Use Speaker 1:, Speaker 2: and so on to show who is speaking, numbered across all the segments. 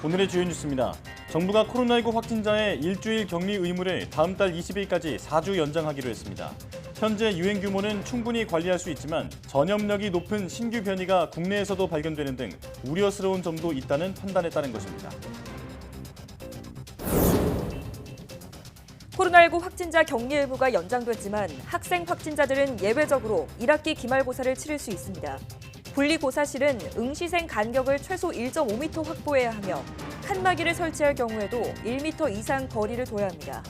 Speaker 1: 오늘의 주요 뉴스입니다. 정부가 코로나19 확진자의 일주일 격리 의무를 다음 달 20일까지 4주 연장하기로 했습니다. 현재 유행 규모는 충분히 관리할 수 있지만 전염력이 높은 신규 변이가 국내에서도 발견되는 등 우려스러운 점도 있다는 판단에 따른 것입니다.
Speaker 2: 코로나19 확진자 격리 의무가 연장됐지만 학생 확진자들은 예외적으로 1학기 기말고사를 치를 수 있습니다. 분리고사실은 응시생 간격을 최소 1.5m 확보해야 하며 칸막이를 설치할 경우에도 1m 이상 거리를 둬야 합니다.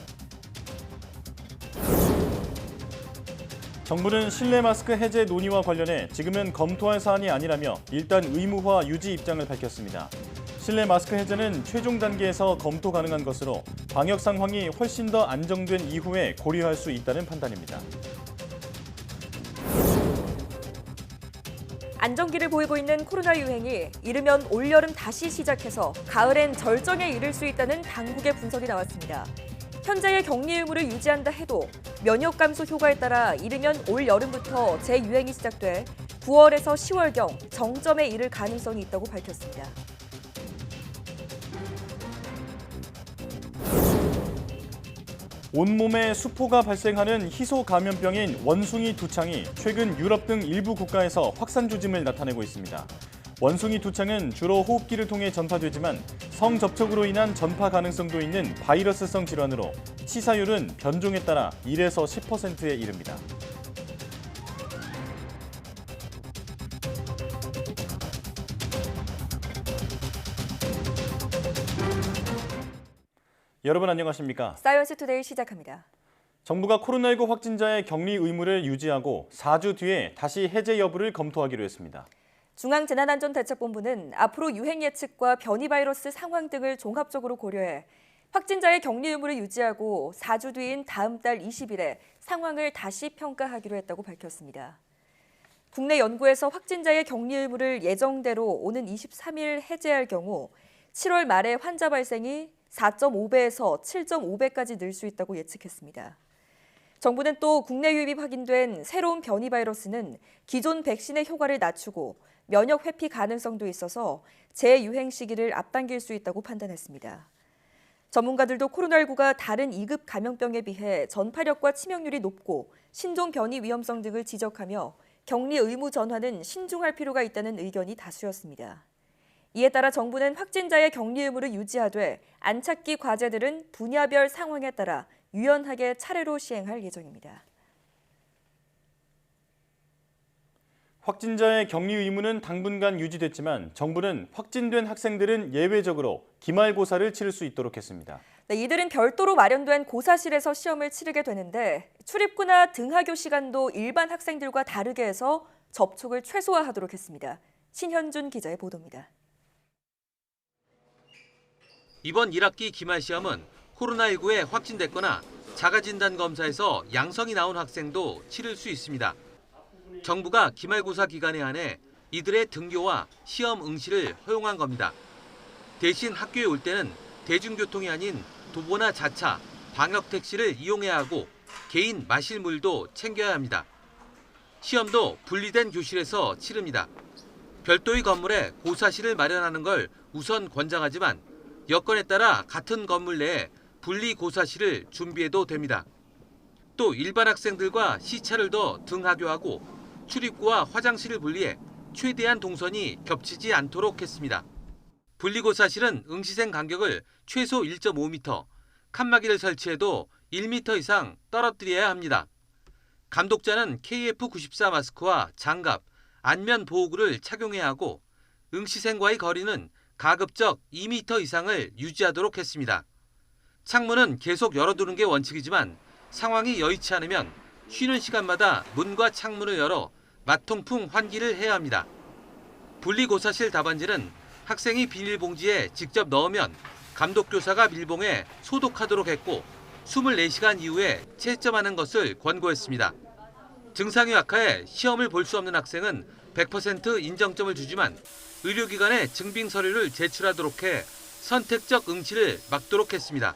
Speaker 1: 정부는 실내 마스크 해제 논의와 관련해 지금은 검토할 사안이 아니라며 일단 의무화 유지 입장을 밝혔습니다. 실내 마스크 해제는 최종 단계에서 검토 가능한 것으로 방역 상황이 훨씬 더 안정된 이후에 고려할 수 있다는 판단입니다.
Speaker 2: 안정기를 보이고 있는 코로나 유행이 이르면 올여름 다시 시작해서 가을엔 절정에 이를 수 있다는 당국의 분석이 나왔습니다. 현재의 격리 의무를 유지한다 해도 면역 감소 효과에 따라 이르면 올여름부터 재유행이 시작돼 9월에서 10월경 정점에 이를 가능성이 있다고 밝혔습니다.
Speaker 1: 온몸에 수포가 발생하는 희소 감염병인 원숭이 두창이 최근 유럽 등 일부 국가에서 확산 조짐을 나타내고 있습니다. 원숭이 두창은 주로 호흡기를 통해 전파되지만 성접촉으로 인한 전파 가능성도 있는 바이러스성 질환으로 치사율은 변종에 따라 1에서 10%에 이릅니다. 여러분 안녕하십니까?
Speaker 2: 사이언스 투데이 시작합니다.
Speaker 1: 정부가 코로나19 확진자의 격리 의무를 유지하고 4주 뒤에 다시 해제 여부를 검토하기로 했습니다.
Speaker 2: 중앙재난안전대책본부는 앞으로 유행 예측과 변이 바이러스 상황 등을 종합적으로 고려해 확진자의 격리 의무를 유지하고 4주 뒤인 다음 달 20일에 상황을 다시 평가하기로 했다고 밝혔습니다. 국내 연구에서 확진자의 격리 의무를 예정대로 오는 23일 해제할 경우 7월 말에 환자 발생이 4.5배에서 7.5배까지 늘 수 있다고 예측했습니다. 정부는 또 국내 유입이 확인된 새로운 변이 바이러스는 기존 백신의 효과를 낮추고 면역 회피 가능성도 있어서 재유행 시기를 앞당길 수 있다고 판단했습니다. 전문가들도 코로나19가 다른 2급 감염병에 비해 전파력과 치명률이 높고 신종 변이 위험성 등을 지적하며 격리 의무 전환은 신중할 필요가 있다는 의견이 다수였습니다. 이에 따라 정부는 확진자의 격리 의무를 유지하되 안착기 과제들은 분야별 상황에 따라 유연하게 차례로 시행할 예정입니다.
Speaker 1: 확진자의 격리 의무는 당분간 유지됐지만 정부는 확진된 학생들은 예외적으로 기말고사를 치를 수 있도록 했습니다.
Speaker 2: 이들은 별도로 마련된 고사실에서 시험을 치르게 되는데 출입구나 등하교 시간도 일반 학생들과 다르게 해서 접촉을 최소화하도록 했습니다. 신현준 기자의 보도입니다.
Speaker 3: 이번 1학기 기말시험은 코로나19에 확진됐거나 자가진단검사에서 양성이 나온 학생도 치를 수 있습니다. 정부가 기말고사 기간에 한해 이들의 등교와 시험 응시를 허용한 겁니다. 대신 학교에 올 때는 대중교통이 아닌 도보나 자차, 방역택시를 이용해야 하고 개인 마실 물도 챙겨야 합니다. 시험도 분리된 교실에서 치릅니다. 별도의 건물에 고사실을 마련하는 걸 우선 권장하지만 여건에 따라 같은 건물 내에 분리 고사실을 준비해도 됩니다. 또 일반 학생들과 시차를 둬 등하교하고 출입구와 화장실을 분리해 최대한 동선이 겹치지 않도록 했습니다. 분리고사실은 응시생 간격을 최소 1.5m, 칸막이를 설치해도 1m 이상 떨어뜨려야 합니다. 감독자는 KF94 마스크와 장갑, 안면 보호구를 착용해야 하고 응시생과의 거리는 가급적 2m 이상을 유지하도록 했습니다. 창문은 계속 열어두는 게 원칙이지만 상황이 여의치 않으면 쉬는 시간마다 문과 창문을 열어 맞통풍 환기를 해야 합니다. 분리고사실 답안지는 학생이 비닐봉지에 직접 넣으면 감독교사가 밀봉해 소독하도록 했고 24시간 이후에 채점하는 것을 권고했습니다. 증상이 악화해 시험을 볼 수 없는 학생은 100% 인정점을 주지만 의료기관에 증빙 서류를 제출하도록 해 선택적 응시를 막도록 했습니다.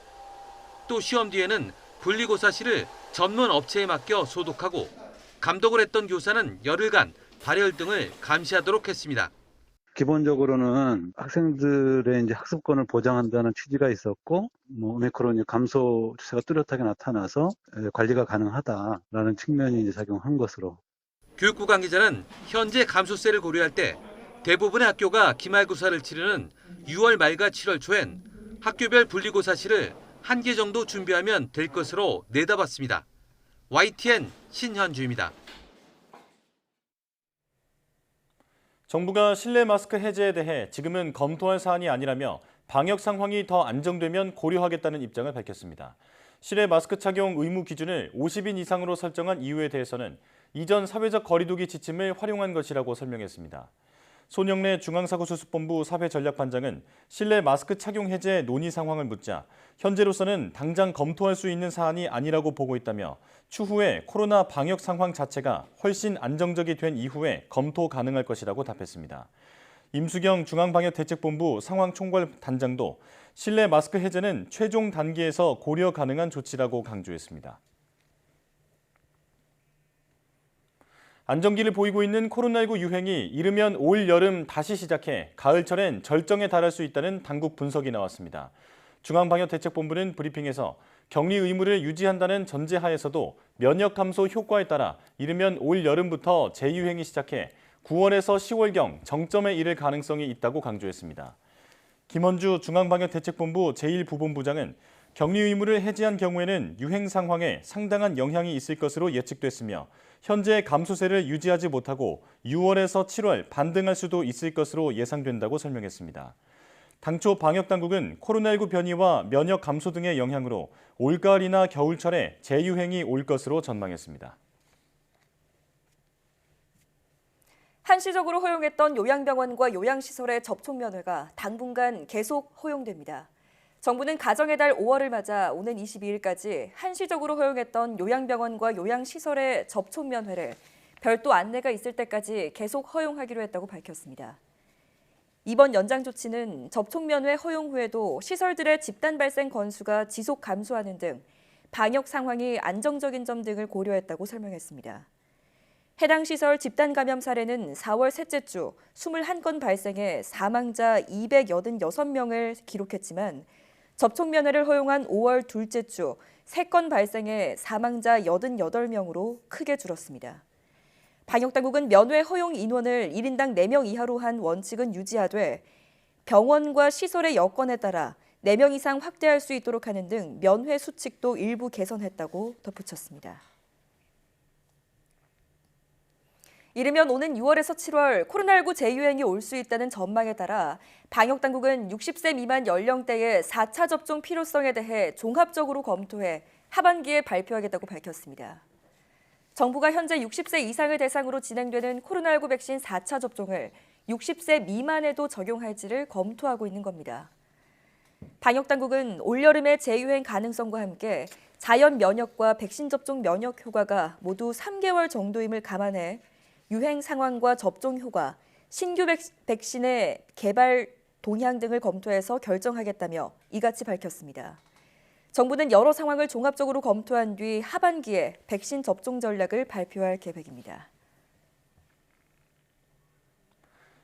Speaker 3: 또 시험 뒤에는 분리고사실을 전문 업체에 맡겨 소독하고 감독을 했던 교사는 열흘간 발열 등을 감시하도록 했습니다.
Speaker 4: 기본적으로는 학생들의 이제 학습권을 보장한다는 취지가 있었고, 오미크론 감소 추세가 뚜렷하게 나타나서 관리가 가능하다라는 측면이 이제 작용한 것으로.
Speaker 3: 교육부 관계자는 현재 감소세를 고려할 때 대부분의 학교가 기말고사를 치르는 6월 말과 7월 초엔 학교별 분리고사실을 1개 정도 준비하면 될 것으로 내다봤습니다. YTN 신현주입니다.
Speaker 1: 정부가 실내 마스크 해제에 대해 지금은 검토할 사안이 아니라며 방역 상황이 더 안정되면 고려하겠다는 입장을 밝혔습니다. 실내 마스크 착용 의무 기준을 50인 이상으로 설정한 이유에 대해서는 이전 사회적 거리두기 지침을 활용한 것이라고 설명했습니다. 손영래 중앙사고수습본부 사회전략반장은 실내 마스크 착용 해제 논의 상황을 묻자 현재로서는 당장 검토할 수 있는 사안이 아니라고 보고 있다며 추후에 코로나 방역 상황 자체가 훨씬 안정적이 된 이후에 검토 가능할 것이라고 답했습니다. 임수경 중앙방역대책본부 상황총괄단장도 실내 마스크 해제는 최종 단계에서 고려 가능한 조치라고 강조했습니다. 안정기를 보이고 있는 코로나19 유행이 이르면 올 여름 다시 시작해 가을철엔 절정에 달할 수 있다는 당국 분석이 나왔습니다. 중앙방역대책본부는 브리핑에서 격리 의무를 유지한다는 전제하에서도 면역 감소 효과에 따라 이르면 올 여름부터 재유행이 시작해 9월에서 10월경 정점에 이를 가능성이 있다고 강조했습니다. 김원주 중앙방역대책본부 제1부본부장은 격리 의무를 해제한 경우에는 유행 상황에 상당한 영향이 있을 것으로 예측됐으며 현재 감소세를 유지하지 못하고 6월에서 7월 반등할 수도 있을 것으로 예상된다고 설명했습니다. 당초 방역당국은 코로나19 변이와 면역 감소 등의 영향으로 올가을이나 겨울철에 재유행이 올 것으로 전망했습니다.
Speaker 2: 한시적으로 허용했던 요양병원과 요양시설의 접촉 면회가 당분간 계속 허용됩니다. 정부는 가정의 달 5월을 맞아 오는 22일까지 한시적으로 허용했던 요양병원과 요양시설의 접촉 면회를 별도 안내가 있을 때까지 계속 허용하기로 했다고 밝혔습니다. 이번 연장 조치는 접촉 면회 허용 후에도 시설들의 집단 발생 건수가 지속 감소하는 등 방역 상황이 안정적인 점 등을 고려했다고 설명했습니다. 해당 시설 집단 감염 사례는 4월 셋째 주 21건 발생해 사망자 286명을 기록했지만 접촉 면회를 허용한 5월 둘째 주 3건 발생해 사망자 88명으로 크게 줄었습니다. 방역당국은 면회 허용 인원을 1인당 4명 이하로 한 원칙은 유지하되 병원과 시설의 여건에 따라 4명 이상 확대할 수 있도록 하는 등 면회 수칙도 일부 개선했다고 덧붙였습니다. 이르면 오는 6월에서 7월 코로나19 재유행이 올 수 있다는 전망에 따라 방역당국은 60세 미만 연령대의 4차 접종 필요성에 대해 종합적으로 검토해 하반기에 발표하겠다고 밝혔습니다. 정부가 현재 60세 이상을 대상으로 진행되는 코로나19 백신 4차 접종을 60세 미만에도 적용할지를 검토하고 있는 겁니다. 방역당국은 올여름의 재유행 가능성과 함께 자연 면역과 백신 접종 면역 효과가 모두 3개월 정도임을 감안해 유행 상황과 접종 효과, 신규 백신의 개발 동향 등을 검토해서 결정하겠다며 이같이 밝혔습니다. 정부는 여러 상황을 종합적으로 검토한 뒤 하반기에 백신 접종 전략을 발표할 계획입니다.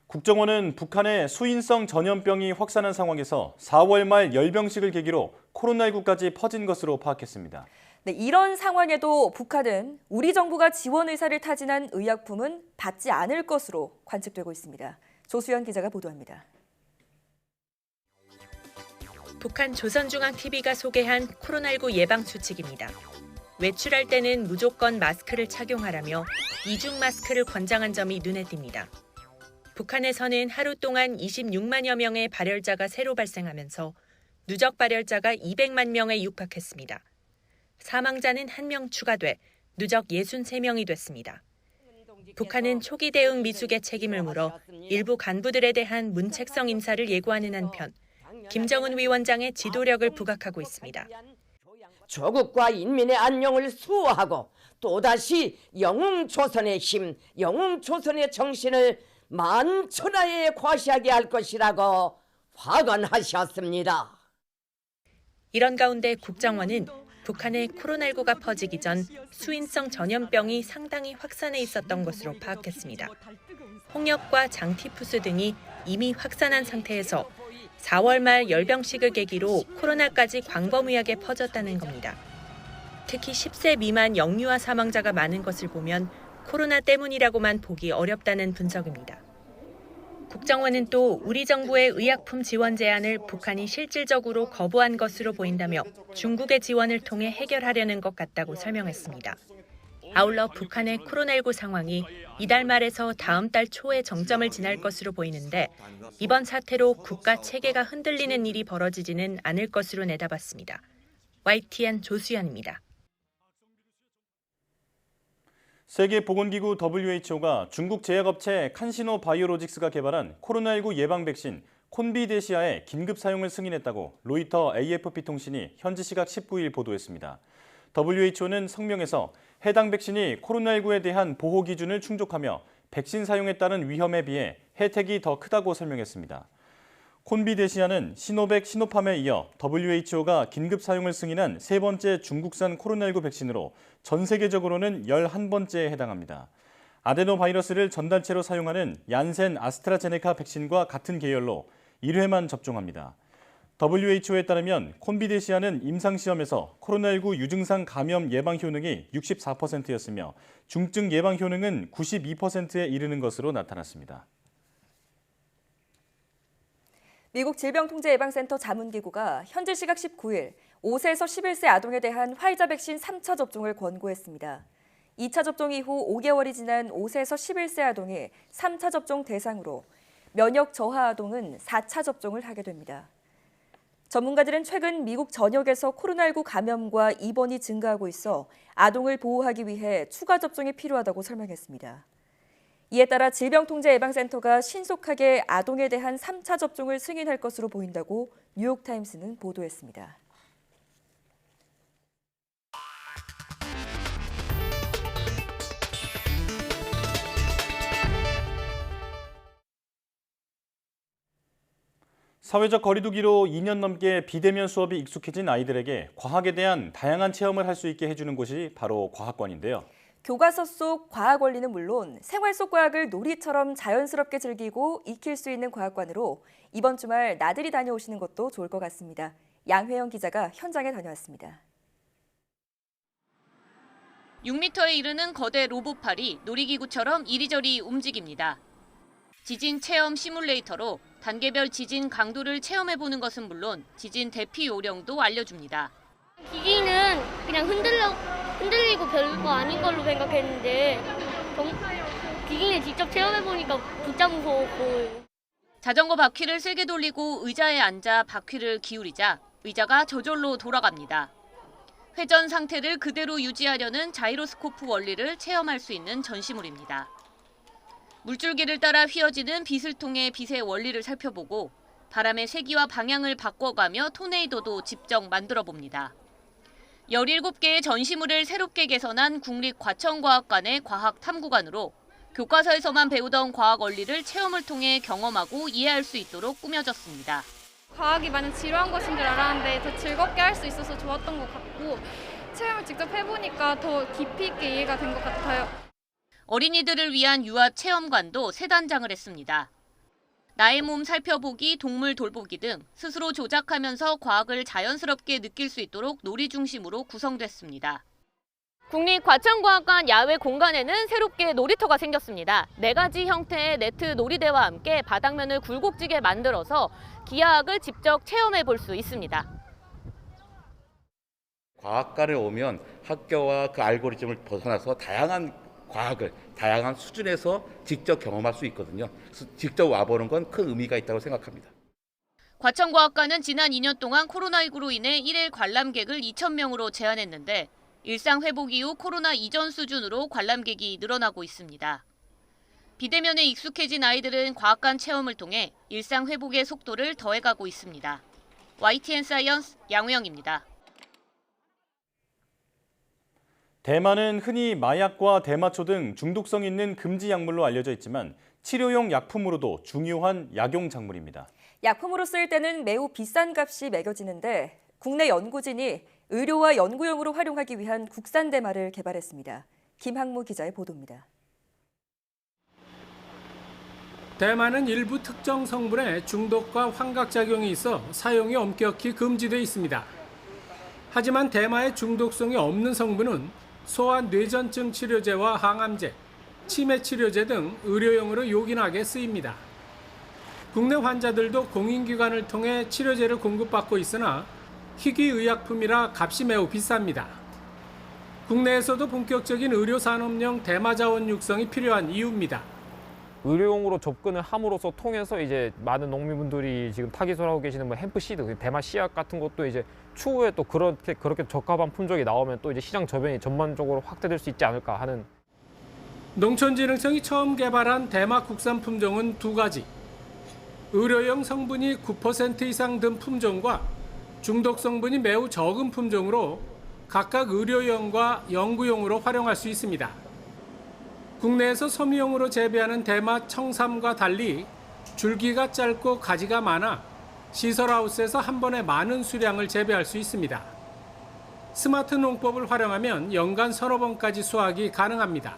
Speaker 1: 국정원은 북한의 수인성 전염병이 확산한 상황에서 4월 말 열병식을 계기로 코로나19까지 퍼진 것으로 파악했습니다.
Speaker 2: 네, 이런 상황에도 북한은 우리 정부가 지원 의사를 타진한 의약품은 받지 않을 것으로 관측되고 있습니다. 조수연 기자가 보도합니다.
Speaker 5: 북한 조선중앙TV가 소개한 코로나19 예방 수칙입니다. 외출할 때는 무조건 마스크를 착용하라며 이중 마스크를 권장한 점이 눈에 띕니다. 북한에서는 하루 동안 26만여 명의 발열자가 새로 발생하면서 누적 발열자가 200만 명에 육박했습니다. 사망자는 1명 추가돼 누적 63명이 됐습니다. 북한은 초기 대응 미숙의 책임을 물어 일부 간부들에 대한 문책성 임사를 예고하는 한편 김정은 위원장의 지도력을 부각하고 있습니다.
Speaker 6: 조국과 인민의 안녕을 수호하고 또다시 영웅조선의 힘, 영웅조선의 정신을 만천하에 과시하게 할 것이라고 화관하셨습니다.
Speaker 5: 이런 가운데 국정원은 북한의 코로나19가 퍼지기 전 수인성 전염병이 상당히 확산해 있었던 것으로 파악했습니다. 홍역과 장티푸스 등이 이미 확산한 상태에서 4월 말 열병식을 계기로 코로나까지 광범위하게 퍼졌다는 겁니다. 특히 10세 미만 영유아 사망자가 많은 것을 보면 코로나 때문이라고만 보기 어렵다는 분석입니다. 국정원은 또 우리 정부의 의약품 지원 제안을 북한이 실질적으로 거부한 것으로 보인다며 중국의 지원을 통해 해결하려는 것 같다고 설명했습니다. 아울러 북한의 코로나19 상황이 이달 말에서 다음 달 초에 정점을 지날 것으로 보이는데 이번 사태로 국가 체계가 흔들리는 일이 벌어지지는 않을 것으로 내다봤습니다. YTN 조수연입니다.
Speaker 1: 세계보건기구 WHO가 중국 제약업체 칸시노 바이오로직스가 개발한 코로나19 예방 백신 콘비데시아의 긴급 사용을 승인했다고 로이터 AFP 통신이 현지 시각 19일 보도했습니다. WHO는 성명에서 해당 백신이 코로나19에 대한 보호 기준을 충족하며 백신 사용에 따른 위험에 비해 혜택이 더 크다고 설명했습니다. 콘비데시아는 시노백, 시노팜에 이어 WHO가 긴급 사용을 승인한 세 번째 중국산 코로나19 백신으로 전 세계적으로는 11번째에 해당합니다. 아데노바이러스를 전단체로 사용하는 얀센 아스트라제네카 백신과 같은 계열로 1회만 접종합니다. WHO에 따르면 콘비데시아는 임상시험에서 코로나19 유증상 감염 예방 효능이 64%였으며 중증 예방 효능은 92%에 이르는 것으로 나타났습니다.
Speaker 2: 미국 질병통제예방센터 자문기구가 현지 시각 19일 5세에서 11세 아동에 대한 화이자 백신 3차 접종을 권고했습니다. 2차 접종 이후 5개월이 지난 5세에서 11세 아동이 3차 접종 대상으로 면역 저하 아동은 4차 접종을 하게 됩니다. 전문가들은 최근 미국 전역에서 코로나19 감염과 입원이 증가하고 있어 아동을 보호하기 위해 추가 접종이 필요하다고 설명했습니다. 이에 따라 질병통제예방센터가 신속하게 아동에 대한 3차 접종을 승인할 것으로 보인다고 뉴욕타임스는 보도했습니다.
Speaker 1: 사회적 거리두기로 2년 넘게 비대면 수업이 익숙해진 아이들에게 과학에 대한 다양한 체험을 할 수 있게 해주는 곳이 바로 과학관인데요.
Speaker 2: 교과서 속 과학 원리는 물론 생활 속 과학을 놀이처럼 자연스럽게 즐기고 익힐 수 있는 과학관으로 이번 주말 나들이 다녀오시는 것도 좋을 것 같습니다. 양회영 기자가 현장에 다녀왔습니다.
Speaker 7: 6m에 이르는 거대 로봇팔이 놀이기구처럼 이리저리 움직입니다. 지진 체험 시뮬레이터로 단계별 지진 강도를 체험해보는 것은 물론 지진 대피 요령도 알려줍니다.
Speaker 8: 기기는 그냥 흔들리고 별거 아닌 걸로 생각했는데 기기는 직접 체험해보니까 진짜 무서웠고.
Speaker 7: 자전거 바퀴를 세게 돌리고 의자에 앉아 바퀴를 기울이자 의자가 저절로 돌아갑니다. 회전 상태를 그대로 유지하려는 자이로스코프 원리를 체험할 수 있는 전시물입니다. 물줄기를 따라 휘어지는 빛을 통해 빛의 원리를 살펴보고 바람의 세기와 방향을 바꿔가며 토네이도도 직접 만들어 봅니다. 17개의 전시물을 새롭게 개선한 국립과천과학관의 과학탐구관으로 교과서에서만 배우던 과학 원리를 체험을 통해 경험하고 이해할 수 있도록 꾸며졌습니다.
Speaker 9: 과학이 많이 지루한 것인 줄 알았는데 더 즐겁게 할 수 있어서 좋았던 것 같고 체험을 직접 해보니까 더 깊이 있게 이해가 된 것 같아요.
Speaker 7: 어린이들을 위한 유압 체험관도 3단장을 했습니다. 나의 몸 살펴보기, 동물 돌보기 등 스스로 조작하면서 과학을 자연스럽게 느낄 수 있도록 놀이 중심으로 구성됐습니다. 국립과천과학관 야외 공간에는 새롭게 놀이터가 생겼습니다. 4가지 형태의 네트 놀이대와 함께 바닥면을 굴곡지게 만들어서 기하학을 직접 체험해 볼 수 있습니다.
Speaker 10: 과학관에 오면 학교와 그 알고리즘을 벗어나서 다양한 과학을 다양한 수준에서 직접 경험할 수 있거든요. 그래서 직접 와보는 건 큰 의미가 있다고 생각합니다.
Speaker 7: 과천과학관은 지난 2년 동안 코로나19로 인해 1일 관람객을 2,000명으로 제한했는데 일상 회복 이후 코로나 이전 수준으로 관람객이 늘어나고 있습니다. 비대면에 익숙해진 아이들은 과학관 체험을 통해 일상 회복의 속도를 더해가고 있습니다. YTN 사이언스 양우영입니다.
Speaker 1: 대마는 흔히 마약과 대마초 등 중독성 있는 금지 약물로 알려져 있지만 치료용 약품으로도 중요한 약용 작물입니다.
Speaker 2: 약품으로 쓰일 때는 매우 비싼 값이 매겨지는데 국내 연구진이 의료와 연구용으로 활용하기 위한 국산 대마를 개발했습니다. 김학무 기자의 보도입니다.
Speaker 11: 대마는 일부 특정 성분의 중독과 환각작용이 있어 사용이 엄격히 금지되어 있습니다. 하지만 대마의 중독성이 없는 성분은 소아 뇌전증 치료제와 항암제, 치매 치료제 등 의료용으로 요긴하게 쓰입니다. 국내 환자들도 공인기관을 통해 치료제를 공급받고 있으나 희귀의약품이라 값이 매우 비쌉니다. 국내에서도 본격적인 의료산업용 대마 자원 육성이 필요한 이유입니다.
Speaker 12: 의료용으로 접근을 함으로써 통해서 이제 많은 농민분들이 지금 타기소하고 계시는 뭐 햄프시드, 대마 씨앗 같은 것도 이제 추후에 또 그렇게 적합한 품종이 나오면 또 이제 시장 저변이 전반적으로 확대될 수 있지 않을까 하는.
Speaker 11: 농촌진흥청이 처음 개발한 대마 국산 품종은 두 가지. 의료용 성분이 9% 이상 든 품종과 중독 성분이 매우 적은 품종으로 각각 의료용과 연구용으로 활용할 수 있습니다. 국내에서 섬유용으로 재배하는 대마 청삼과 달리 줄기가 짧고 가지가 많아 시설하우스에서 한 번에 많은 수량을 재배할 수 있습니다. 스마트 농법을 활용하면 연간 서너 번까지 수확이 가능합니다.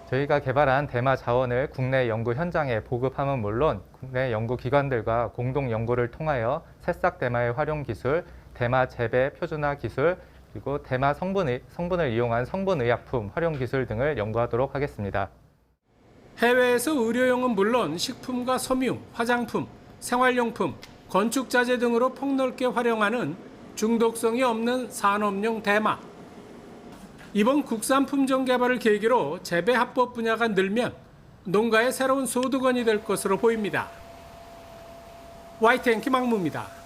Speaker 13: 저희가 개발한 대마 자원을 국내 연구 현장에 보급함은 물론 국내 연구기관들과 공동 연구를 통하여 새싹 대마의 활용 기술, 대마 재배 표준화 기술, 그리고 대마 성분을 이용한 성분의약품 활용 기술 등을 연구하도록 하겠습니다.
Speaker 11: 해외에서 의료용은 물론 식품과 섬유, 화장품, 생활용품, 건축자재 등으로 폭넓게 활용하는 중독성이 없는 산업용 대마. 이번 국산 품종 개발을 계기로 재배 합법 분야가 늘면 농가의 새로운 소득원이 될 것으로 보입니다. YTN 김학무입니다.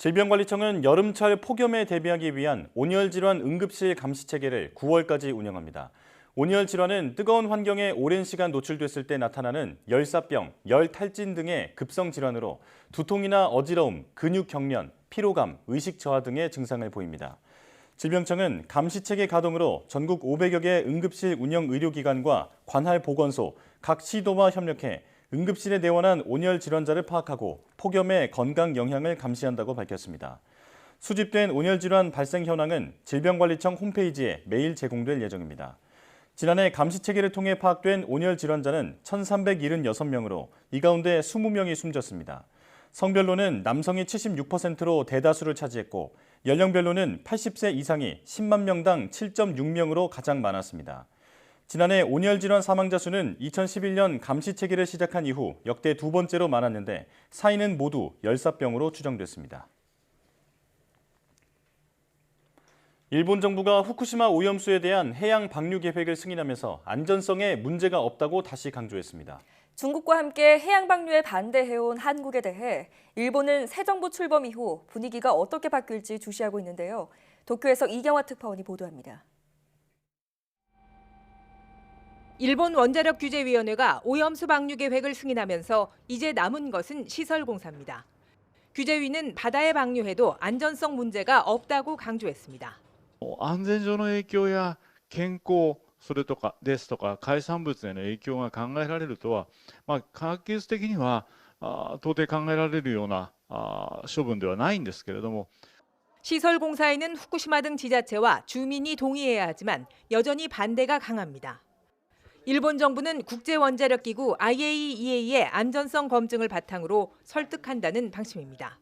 Speaker 1: 질병관리청은 여름철 폭염에 대비하기 위한 온열질환 응급실 감시체계를 9월까지 운영합니다. 온열질환은 뜨거운 환경에 오랜 시간 노출됐을 때 나타나는 열사병, 열탈진 등의 급성질환으로 두통이나 어지러움, 근육 경련, 피로감, 의식 저하 등의 증상을 보입니다. 질병청은 감시체계 가동으로 전국 500여 개 응급실 운영 의료기관과 관할 보건소, 각 시도와 협력해 응급실에 내원한 온열 질환자를 파악하고 폭염의 건강 영향을 감시한다고 밝혔습니다. 수집된 온열 질환 발생 현황은 질병관리청 홈페이지에 매일 제공될 예정입니다. 지난해 감시체계를 통해 파악된 온열 질환자는 1,376명으로 이 가운데 20명이 숨졌습니다. 성별로는 남성이 76%로 대다수를 차지했고 연령별로는 80세 이상이 10만 명당 7.6명으로 가장 많았습니다. 지난해 온열 질환 사망자 수는 2011년 감시체계를 시작한 이후 역대 두 번째로 많았는데 사인은 모두 열사병으로 추정됐습니다. 일본 정부가 후쿠시마 오염수에 대한 해양 방류 계획을 승인하면서 안전성에 문제가 없다고 다시 강조했습니다.
Speaker 2: 중국과 함께 해양 방류에 반대해온 한국에 대해 일본은 새 정부 출범 이후 분위기가 어떻게 바뀔지 주시하고 있는데요. 도쿄에서 이경화 특파원이 보도합니다.
Speaker 14: 일본 원자력규제위원회가 오염수 방류 계획을 승인하면서 이제 남은 것은 시설 공사입니다. 규제위는 바다에 방류해도 안전성 문제가 없다고 강조했습니다.
Speaker 15: 安全上の影響や健康それとかですとか海産物への影響が考えられるとは、科学技術的には到底考えられるような処分ではないんですけれども
Speaker 14: 시설 공사에는 후쿠시마 등 지자체와 주민이 동의해야 하지만 여전히 반대가 강합니다. 일본 정부는 국제원자력기구 IAEA의 안전성 검증을 바탕으로 설득한다는 방침입니다.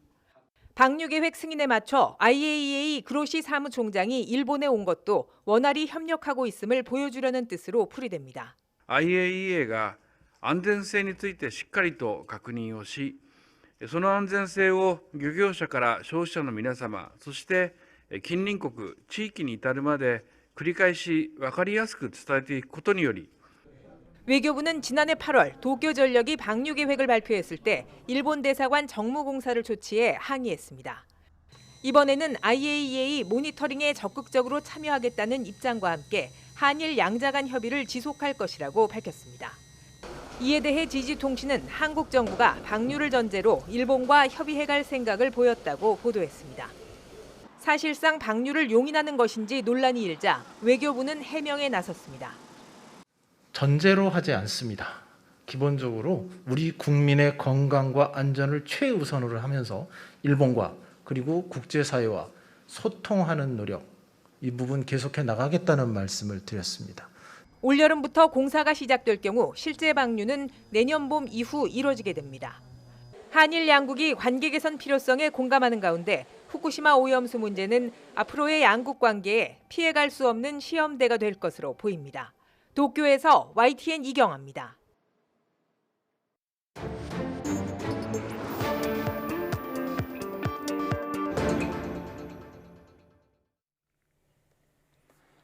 Speaker 14: 방류 계획 승인에 맞춰 IAEA 그로시 사무총장이 일본에 온 것도 원활히 협력하고 있음을 보여주려는 뜻으로 풀이됩니다.
Speaker 16: IAEAが安全性についてしっかりと確認をし、その安全性を漁業者から消費者の皆様、そして近隣国、地域に至るまで繰り返し分かりやすく伝えていくことにより
Speaker 14: 외교부는 지난해 8월 도쿄전력이 방류 계획을 발표했을 때 일본 대사관 정무공사를 조치해 항의했습니다. 이번에는 IAEA 모니터링에 적극적으로 참여하겠다는 입장과 함께 한일 양자 간 협의를 지속할 것이라고 밝혔습니다. 이에 대해 지지통신은 한국 정부가 방류를 전제로 일본과 협의해갈 생각을 보였다고 보도했습니다. 사실상 방류를 용인하는 것인지 논란이 일자 외교부는 해명에 나섰습니다.
Speaker 17: 전제로 하지 않습니다. 기본적으로 우리 국민의 건강과 안전을 최우선으로 하면서 일본과 그리고 국제사회와 소통하는 노력, 이 부분 계속해 나가겠다는 말씀을 드렸습니다.
Speaker 14: 올여름부터 공사가 시작될 경우 실제 방류는 내년 봄 이후 이뤄지게 됩니다. 한일 양국이 관계 개선 필요성에 공감하는 가운데 후쿠시마 오염수 문제는 앞으로의 양국 관계에 피해갈 수 없는 시험대가 될 것으로 보입니다. 도쿄에서 YTN 이경아입니다.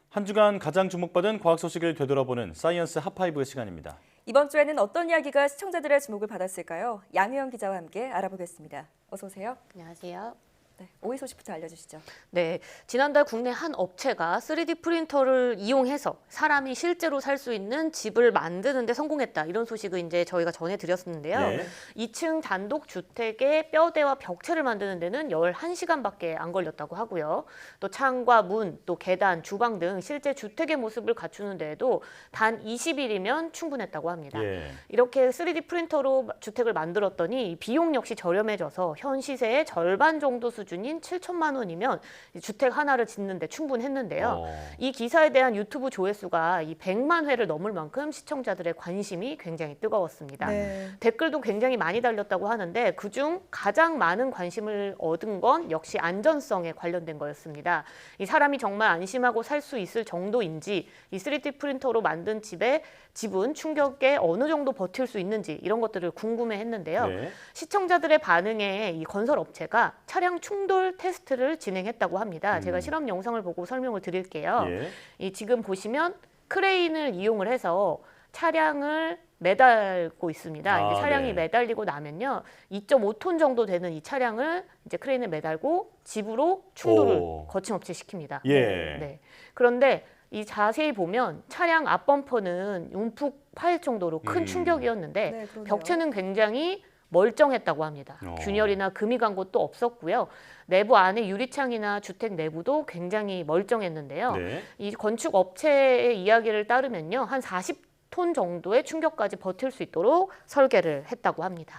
Speaker 1: 한 주간 가장 주목받은 과학 소식을 되돌아보는 사이언스 핫5 시간입니다.
Speaker 2: 이번 주에는 어떤 이야기가 시청자들의 주목을 받았을까요? 양혜영 기자와 함께 알아보겠습니다. 어서 오세요.
Speaker 18: 안녕하세요.
Speaker 2: 네, 5위 소식부터 알려주시죠.
Speaker 18: 네, 지난달 국내 한 업체가 3D 프린터를 이용해서 사람이 실제로 살 수 있는 집을 만드는 데 성공했다. 이런 소식을 이제 저희가 전해드렸었는데요.
Speaker 19: 네.
Speaker 18: 2층 단독 주택의 뼈대와 벽체를 만드는 데는 11시간밖에 안 걸렸다고 하고요. 또 창과 문, 또 계단, 주방 등 실제 주택의 모습을 갖추는 데에도 단 20일이면 충분했다고 합니다.
Speaker 1: 예.
Speaker 18: 이렇게 3D 프린터로 주택을 만들었더니 비용 역시 저렴해져서 현 시세의 절반 정도 수준인 7천만 원이면 주택 하나를 짓는데 충분했는데요. 이 기사에 대한 유튜브 조회수가 이 100만 회를 넘을 만큼 시청자들의 관심이 굉장히 뜨거웠습니다.
Speaker 2: 네.
Speaker 18: 댓글도 굉장히 많이 달렸다고 하는데 그중 가장 많은 관심을 얻은 건 역시 안전성에 관련된 거였습니다. 이 사람이 정말 안심하고 살 수 있을 정도인지, 이 3D 프린터로 만든 집은 충격에 어느 정도 버틸 수 있는지 이런 것들을 궁금해했는데요.
Speaker 1: 네.
Speaker 18: 시청자들의 반응에 이 건설 업체가 차량 충돌 테스트를 진행했다고 합니다. 제가 실험 영상을 보고 설명을 드릴게요.
Speaker 1: 예.
Speaker 18: 이 지금 보시면 크레인을 이용을 해서 차량을 매달고 있습니다. 이게 차량이
Speaker 1: 네.
Speaker 18: 매달리고 나면요, 2.5톤 정도 되는 이 차량을 이제 크레인을 매달고 집으로 충돌을 거침없이 시킵니다.
Speaker 1: 예.
Speaker 18: 네. 그런데 이 자세히 보면 차량 앞범퍼는 움푹 파일 정도로 큰 충격이었는데
Speaker 2: 네, 그러네요.
Speaker 18: 벽체는 굉장히 멀쩡했다고 합니다. 균열이나 금이 간 곳도 없었고요. 내부 안에 유리창이나 주택 내부도 굉장히 멀쩡했는데요.
Speaker 1: 네.
Speaker 18: 이 건축 업체의 이야기를 따르면요, 한 40톤 정도의 충격까지 버틸 수 있도록 설계를 했다고 합니다.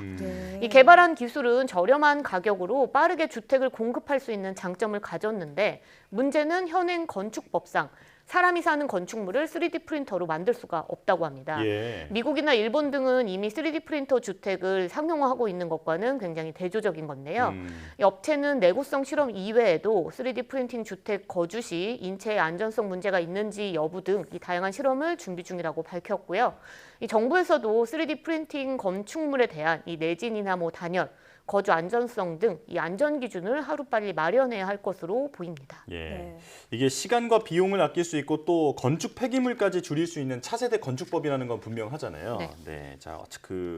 Speaker 18: 이 개발한 기술은 저렴한 가격으로 빠르게 주택을 공급할 수 있는 장점을 가졌는데 문제는 현행 건축법상 사람이 사는 건축물을 3D 프린터로 만들 수가 없다고 합니다.
Speaker 1: 예.
Speaker 18: 미국이나 일본 등은 이미 3D 프린터 주택을 상용화하고 있는 것과는 굉장히 대조적인 건데요. 이 업체는 내구성 실험 이외에도 3D 프린팅 주택 거주 시 인체의 안전성 문제가 있는지 여부 등 이 다양한 실험을 준비 중이라고 밝혔고요. 이 정부에서도 3D 프린팅 건축물에 대한 이 내진이나 단열, 거주 안전성 등 이 안전 기준을 하루빨리 마련해야 할 것으로 보입니다.
Speaker 1: 예.
Speaker 2: 네.
Speaker 1: 이게 시간과 비용을 아낄 수 있고 또 건축 폐기물까지 줄일 수 있는 차세대 건축법이라는 건 분명하잖아요.
Speaker 18: 네.
Speaker 1: 자,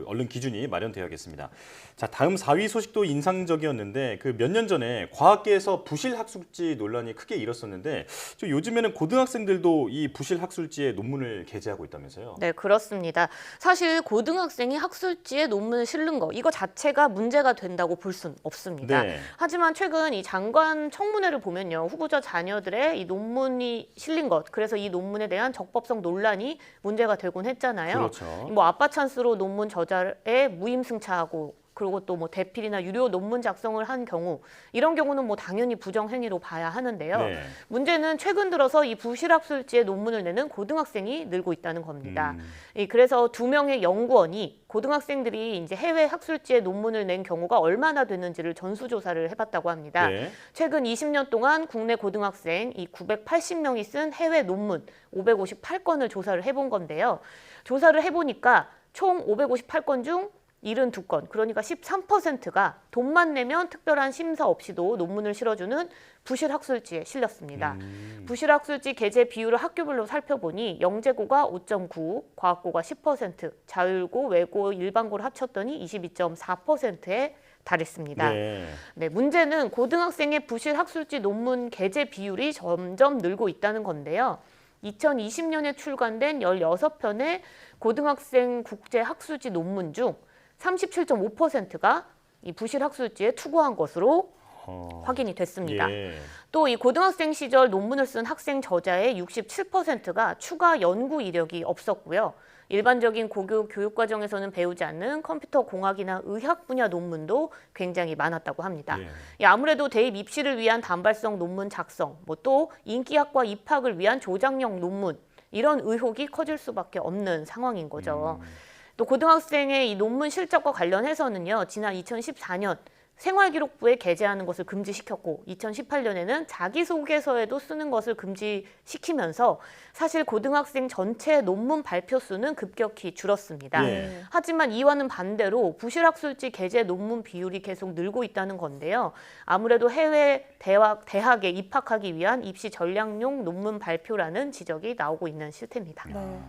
Speaker 1: 얼른 기준이 마련되어야겠습니다. 자, 다음 4위 소식도 인상적이었는데 그 몇 년 전에 과학계에서 부실 학술지 논란이 크게 일었었는데 요즘에는 고등학생들도 이 부실 학술지에 논문을 게재하고 있다면서요?
Speaker 18: 네, 그렇습니다. 사실 고등학생이 학술지에 논문을 실는 거 이거 자체가 문제가 된다고 볼 수는 없습니다.
Speaker 1: 네.
Speaker 18: 하지만 최근 이 장관 청문회를 보면요, 후보자 자녀들의 이 논문이 실린 것, 그래서 이 논문에 대한 적법성 논란이 문제가 되곤 했잖아요.
Speaker 1: 그렇죠.
Speaker 18: 아빠 찬스로 논문 저자의 무임승차하고 그리고 또 대필이나 유료 논문 작성을 한 경우, 이런 경우는 당연히 부정행위로 봐야 하는데요.
Speaker 1: 네.
Speaker 18: 문제는 최근 들어서 이 부실학술지에 논문을 내는 고등학생이 늘고 있다는 겁니다. 그래서 2명의 연구원이 고등학생들이 이제 해외 학술지에 논문을 낸 경우가 얼마나 되는지를 전수조사를 해봤다고 합니다.
Speaker 1: 네.
Speaker 18: 최근 20년 동안 국내 고등학생 이 980명이 쓴 해외 논문 558건을 조사를 해본 건데요. 조사를 해보니까 총 558건 중 72건, 그러니까 13%가 돈만 내면 특별한 심사 없이도 논문을 실어주는 부실학술지에 실렸습니다. 부실학술지 게재 비율을 학교별로 살펴보니 영재고가 5.9, 과학고가 10%, 자율고, 외고, 일반고를 합쳤더니 22.4%에 달했습니다.
Speaker 1: 네.
Speaker 18: 네, 문제는 고등학생의 부실학술지 논문 게재 비율이 점점 늘고 있다는 건데요. 2020년에 출간된 16편의 고등학생 국제학술지 논문 중 37.5%가 이 부실학술지에 투고한 것으로 확인이 됐습니다.
Speaker 1: 예.
Speaker 18: 또 이 고등학생 시절 논문을 쓴 학생 저자의 67%가 추가 연구 이력이 없었고요. 일반적인 고교 교육과정에서는 배우지 않는 컴퓨터 공학이나 의학 분야 논문도 굉장히 많았다고 합니다. 아무래도 대입 입시를 위한 단발성 논문 작성, 또 인기학과 입학을 위한 조장형 논문, 이런 의혹이 커질 수밖에 없는 상황인 거죠. 또 고등학생의 이 논문 실적과 관련해서는요. 지난 2014년 생활기록부에 게재하는 것을 금지시켰고 2018년에는 자기소개서에도 쓰는 것을 금지시키면서 사실 고등학생 전체 논문 발표 수는 급격히 줄었습니다.
Speaker 19: 예.
Speaker 18: 하지만 이와는 반대로 부실학술지 게재 논문 비율이 계속 늘고 있다는 건데요. 아무래도 해외 대학에 입학하기 위한 입시 전략용 논문 발표라는 지적이 나오고 있는 실태입니다.
Speaker 2: 네.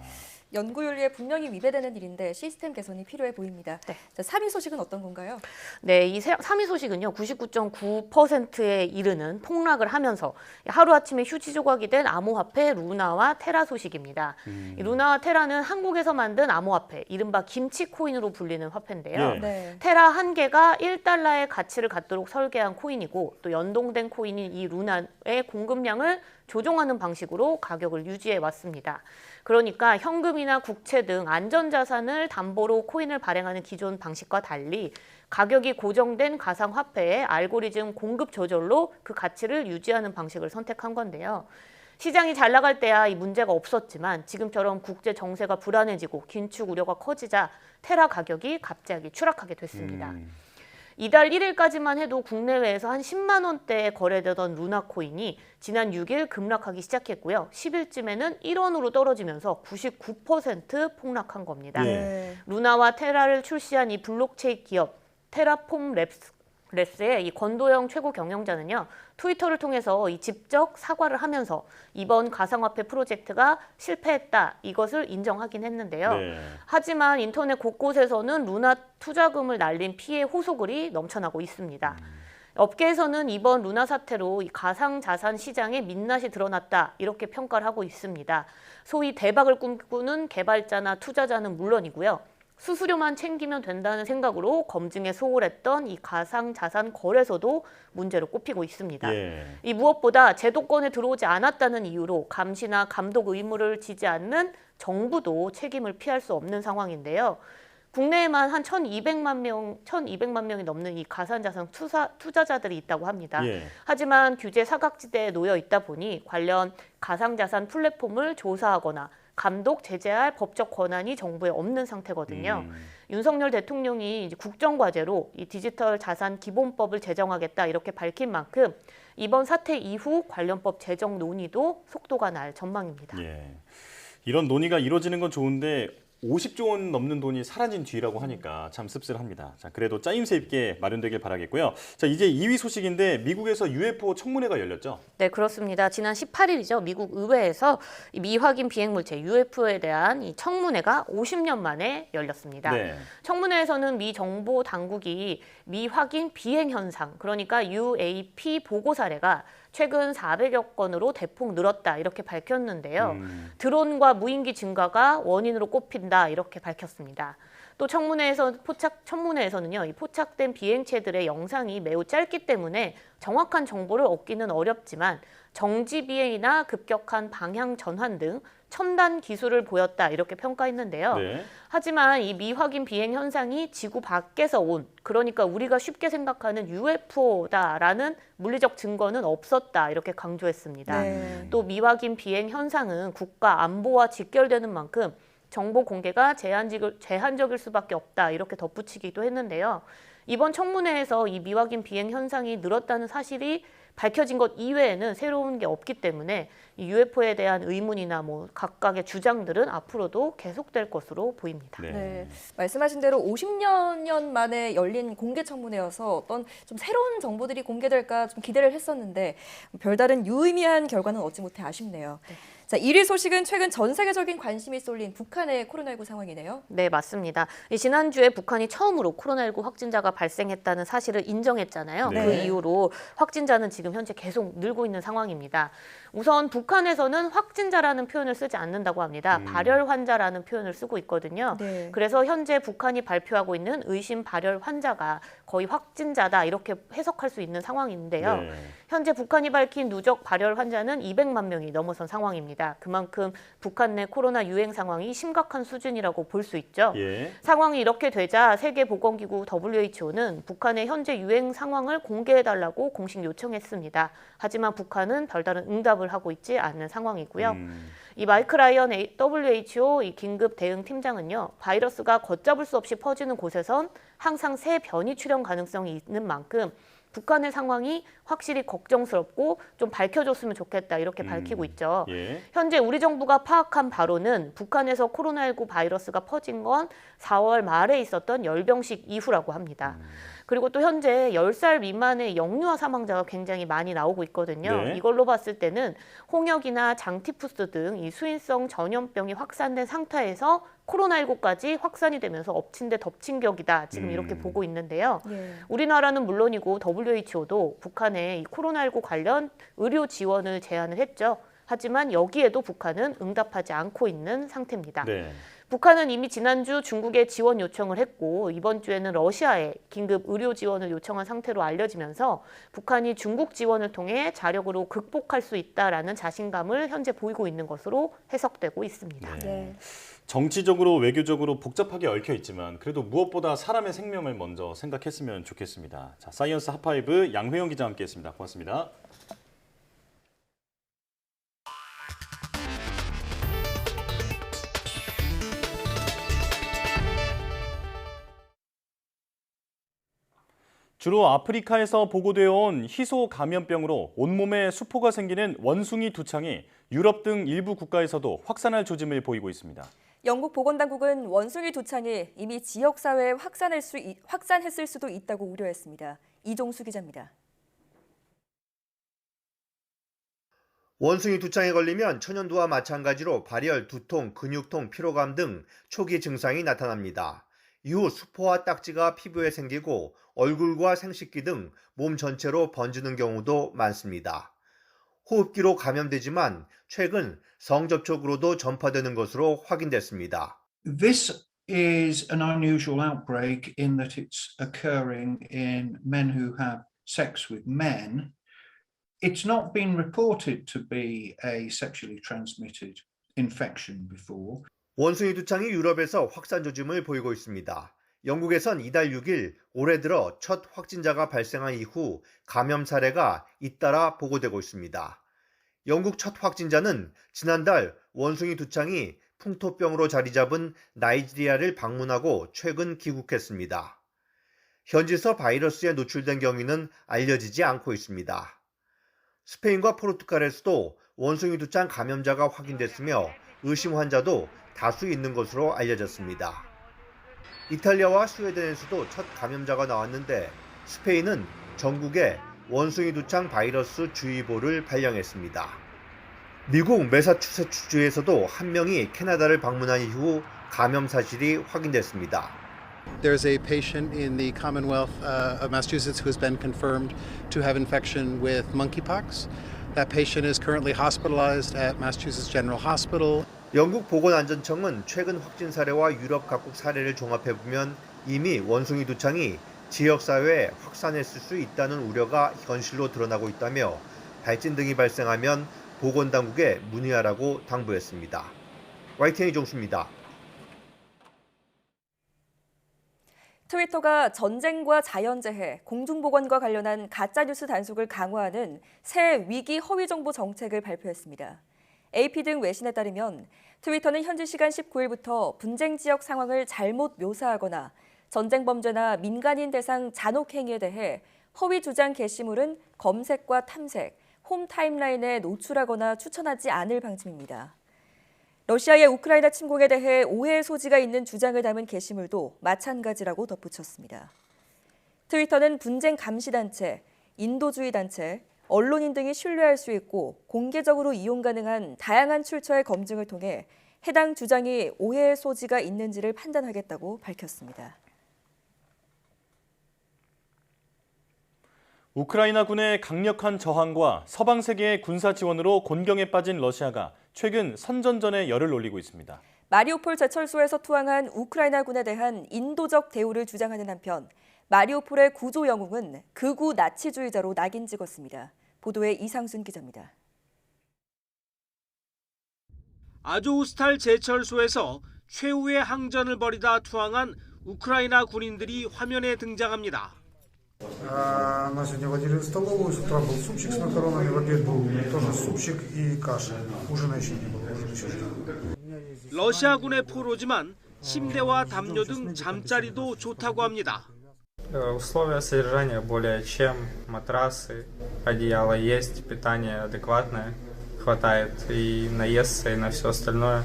Speaker 2: 연구윤리에 분명히 위배되는 일인데 시스템 개선이 필요해 보입니다.
Speaker 18: 네.
Speaker 2: 자, 3위 소식은 어떤 건가요?
Speaker 18: 네, 이 3위 소식은요. 99.9%에 이르는 폭락을 하면서 하루아침에 휴지 조각이 된 암호화폐 루나와 테라 소식입니다. 이 루나와 테라는 한국에서 만든 암호화폐, 이른바 김치코인으로 불리는 화폐인데요.
Speaker 2: 예. 네.
Speaker 18: 테라 한 개가 1달러의 가치를 갖도록 설계한 코인이고 또 연동된 코인인 이 루나의 공급량을 조종하는 방식으로 가격을 유지해 왔습니다. 그러니까 현금이나 국채 등 안전자산을 담보로 코인을 발행하는 기존 방식과 달리 가격이 고정된 가상화폐의 알고리즘 공급 조절로 그 가치를 유지하는 방식을 선택한 건데요. 시장이 잘 나갈 때야 이 문제가 없었지만 지금처럼 국제 정세가 불안해지고 긴축 우려가 커지자 테라 가격이 갑자기 추락하게 됐습니다. 이달 1일까지만 해도 국내외에서 한 10만 원대에 거래되던 루나 코인이 지난 6일 급락하기 시작했고요. 10일쯤에는 1원으로 떨어지면서 99% 폭락한 겁니다.
Speaker 2: 예.
Speaker 18: 루나와 테라를 출시한 이 블록체인 기업 테라폼 랩스의 이 권도영 최고 경영자는요. 트위터를 통해서 이 직접 사과를 하면서 이번 가상화폐 프로젝트가 실패했다 이것을 인정하긴 했는데요.
Speaker 19: 네.
Speaker 18: 하지만 인터넷 곳곳에서는 루나 투자금을 날린 피해 호소글이 넘쳐나고 있습니다. 업계에서는 이번 루나 사태로 이 가상자산 시장에 민낯이 드러났다 이렇게 평가를 하고 있습니다. 소위 대박을 꿈꾸는 개발자나 투자자는 물론이고요. 수수료만 챙기면 된다는 생각으로 검증에 소홀했던 이 가상자산 거래소도 문제로 꼽히고 있습니다.
Speaker 19: 예.
Speaker 18: 이 무엇보다 제도권에 들어오지 않았다는 이유로 감시나 감독 의무를 지지 않는 정부도 책임을 피할 수 없는 상황인데요. 국내에만 한 1,200만 명이 넘는 이 가상자산 투자자들이 있다고 합니다.
Speaker 19: 예.
Speaker 18: 하지만 규제 사각지대에 놓여 있다 보니 관련 가상자산 플랫폼을 조사하거나 감독, 제재할 법적 권한이 정부에 없는 상태거든요. 윤석열 대통령이 이제 국정과제로 이 디지털 자산 기본법을 제정하겠다 이렇게 밝힌 만큼 이번 사태 이후 관련법 제정 논의도 속도가 날 전망입니다.
Speaker 1: 예. 이런 논의가 이루어지는 건 좋은데 50조 원 넘는 돈이 사라진 뒤라고 하니까 참 씁쓸합니다. 자, 그래도 짜임새 있게 마련되길 바라겠고요. 자, 이제 2위 소식인데 미국에서 UFO 청문회가 열렸죠?
Speaker 18: 네, 그렇습니다. 지난 18일이죠. 미국 의회에서 이 미확인 비행물체 UFO에 대한 이 청문회가 50년 만에 열렸습니다.
Speaker 19: 네.
Speaker 18: 청문회에서는 미 정보 당국이 미확인 비행 현상, 그러니까 UAP 보고 사례가 최근 400여 건으로 대폭 늘었다 이렇게 밝혔는데요. 드론과 무인기 증가가 원인으로 꼽힌다 이렇게 밝혔습니다. 또 청문회에서는요, 이 포착된 비행체들의 영상이 매우 짧기 때문에 정확한 정보를 얻기는 어렵지만 정지 비행이나 급격한 방향 전환 등 첨단 기술을 보였다 이렇게 평가했는데요.
Speaker 19: 네.
Speaker 18: 하지만 이 미확인 비행 현상이 지구 밖에서 온, 그러니까 우리가 쉽게 생각하는 UFO다라는 물리적 증거는 없었다 이렇게 강조했습니다.
Speaker 2: 네.
Speaker 18: 또 미확인 비행 현상은 국가 안보와 직결되는 만큼 정보 공개가 제한적일 수밖에 없다 이렇게 덧붙이기도 했는데요. 이번 청문회에서 이 미확인 비행 현상이 늘었다는 사실이 밝혀진 것 이외에는 새로운 게 없기 때문에 이 UFO에 대한 의문이나 각각의 주장들은 앞으로도 계속될 것으로 보입니다.
Speaker 2: 네. 말씀하신 대로 50년 만에 열린 공개 청문회여서 어떤 좀 새로운 정보들이 공개될까 좀 기대를 했었는데 별다른 유의미한 결과는 얻지 못해 아쉽네요. 자, 1위 소식은 최근 전 세계적인 관심이 쏠린 북한의 코로나19 상황이네요.
Speaker 18: 네, 맞습니다. 지난주에 북한이 처음으로 코로나19 확진자가 발생했다는 사실을 인정했잖아요.
Speaker 2: 네.
Speaker 18: 그 이후로 확진자는 지금 현재 계속 늘고 있는 상황입니다. 우선 북한에서는 확진자라는 표현을 쓰지 않는다고 합니다. 발열 환자라는 표현을 쓰고 있거든요.
Speaker 2: 네.
Speaker 18: 그래서 현재 북한이 발표하고 있는 의심 발열 환자가 거의 확진자다 이렇게 해석할 수 있는 상황인데요.
Speaker 1: 네.
Speaker 18: 현재 북한이 밝힌 누적 발열 환자는 200만 명이 넘어선 상황입니다. 그만큼 북한 내 코로나 유행 상황이 심각한 수준이라고 볼 수 있죠. 상황이 이렇게 되자 세계보건기구 WHO는 북한의 현재 유행 상황을 공개해달라고 공식 요청했습니다. 하지만 북한은 별다른 응답을 하고 있지 않는 상황이고요. 이 마이크 라이언 WHO 이 긴급 대응 팀장은요, 바이러스가 걷잡을 수 없이 퍼지는 곳에선 항상 새 변이 출현 가능성이 있는 만큼 북한의 상황이 확실히 걱정스럽고 좀 밝혀줬으면 좋겠다 이렇게 밝히고 있죠. 현재 우리 정부가 파악한 바로는 북한에서 코로나19 바이러스가 퍼진 건 4월 말에 있었던 열병식 이후라고 합니다. 그리고 또 현재 10살 미만의 영유아 사망자가 굉장히 많이 나오고 있거든요. 이걸로 봤을 때는 홍역이나 장티푸스 등 이 수인성 전염병이 확산된 상태에서 코로나19까지 확산이 되면서 엎친 데 덮친 격이다. 지금 이렇게 보고 있는데요. 우리나라는 물론이고 WHO도 북한에 이 코로나19 관련 의료 지원을 제안을 했죠. 하지만 여기에도 북한은 응답하지 않고 있는 상태입니다. 북한은 이미 지난주 중국에 지원 요청을 했고 이번 주에는 러시아에 긴급 의료 지원을 요청한 상태로 알려지면서 북한이 중국 지원을 통해 자력으로 극복할 수 있다라는 자신감을 현재 보이고 있는 것으로 해석되고 있습니다.
Speaker 1: 정치적으로 외교적으로 복잡하게 얽혀 있지만 그래도 무엇보다 사람의 생명을 먼저 생각했으면 좋겠습니다. 자, 사이언스 핫5 양회영 기자와 함께했습니다. 고맙습니다. 주로 아프리카에서 보고되어 온 희소 감염병으로 온몸에 수포가 생기는 원숭이 두창이 유럽 등 일부 국가에서도 확산할 조짐을 보이고 있습니다.
Speaker 2: 영국 보건당국은 원숭이 두창이 이미 지역사회에 확산했을 수도 있다고 우려했습니다. 이종수 기자입니다.
Speaker 19: 원숭이 두창에 걸리면 천연두와 마찬가지로 발열, 두통, 근육통, 피로감 등 초기 증상이 나타납니다. 이후 수포와 딱지가 피부에 생기고 얼굴과 생식기 등 몸 전체로 번지는 경우도 많습니다. 호흡기로 감염되지만 최근 성접촉으로도 전파되는 것으로 확인됐습니다.
Speaker 20: This is an unusual outbreak in that it's occurring in men who have sex with men. It's not been reported to be a sexually transmitted infection before.
Speaker 19: 원숭이 두창이 유럽에서 확산 조짐을 보이고 있습니다. 영국에선 이달 6일 올해 들어 첫 확진자가 발생한 이후 감염 사례가 잇따라 보고되고 있습니다. 영국 첫 확진자는 지난달 원숭이 두창이 풍토병으로 자리 잡은 나이지리아를 방문하고 최근 귀국했습니다. 현지에서 바이러스에 노출된 경위는 알려지지 않고 있습니다. 스페인과 포르투갈에서도 원숭이 두창 감염자가 확인됐으며 의심 환자도 다수 있는 것으로 알려졌습니다. 이탈리아와 스웨덴에서도 첫 감염자가 나왔는데 스페인은 전국에 원숭이 두창 바이러스 주의보를 발령했습니다. 미국 매사추세츠주에서도 한 명이 캐나다를 방문한 이후 감염 사실이 확인됐습니다.
Speaker 21: There's a patient in the Commonwealth of Massachusetts who has been confirmed to have infection with monkeypox. That patient is currently hospitalized at Massachusetts General Hospital.
Speaker 19: 영국 보건안전청은 최근 확진 사례와 유럽 각국 사례를 종합해보면 이미 원숭이 두창이 지역사회에 확산했을 수 있다는 우려가 현실로 드러나고 있다며 발진 등이 발생하면 보건당국에 문의하라고 당부했습니다. YTN 이종수입니다.
Speaker 2: 트위터가 전쟁과 자연재해, 공중보건과 관련한 가짜뉴스 단속을 강화하는 새 위기 허위 정보 정책을 발표했습니다. AP 등 외신에 따르면 트위터는 현지 시간 19일부터 분쟁 지역 상황을 잘못 묘사하거나 전쟁 범죄나 민간인 대상 잔혹 행위에 대해 허위 주장 게시물은 검색과 탐색, 홈 타임라인에 노출하거나 추천하지 않을 방침입니다. 러시아의 우크라이나 침공에 대해 오해의 소지가 있는 주장을 담은 게시물도 마찬가지라고 덧붙였습니다. 트위터는 분쟁 감시단체, 인도주의 단체, 언론인 등이 신뢰할 수 있고 공개적으로 이용 가능한 다양한 출처의 검증을 통해 해당 주장이 오해의 소지가 있는지를 판단하겠다고 밝혔습니다.
Speaker 1: 우크라이나군의 강력한 저항과 서방 세계의 군사 지원으로 곤경에 빠진 러시아가 최근 선전전에 열을 올리고 있습니다.
Speaker 2: 마리우폴 제철소에서 투항한 우크라이나군에 대한 인도적 대우를 주장하는 한편 마리우폴의 구조 영웅은 극우 나치주의자로 낙인 찍었습니다. 보도에 이상순 기자입니다.
Speaker 4: 아조우스탈 제철소에서 최후의 항전을 벌이다 투항한 우크라이나 군인들이 화면에 등장합니다.
Speaker 22: На сегодня водили в столовую, с утра был супчик с макаронами, в обед был тоже супчик и каша. Ужина еще не было, ужин еще ждем.
Speaker 4: 러시아군의 포로지만 침대와 담요 등 잠자리도 좋다고 합니다.
Speaker 23: Условия содержания более чем, матрасы, одеяло есть, питание адекватное, хватает и наесться, и на все остальное.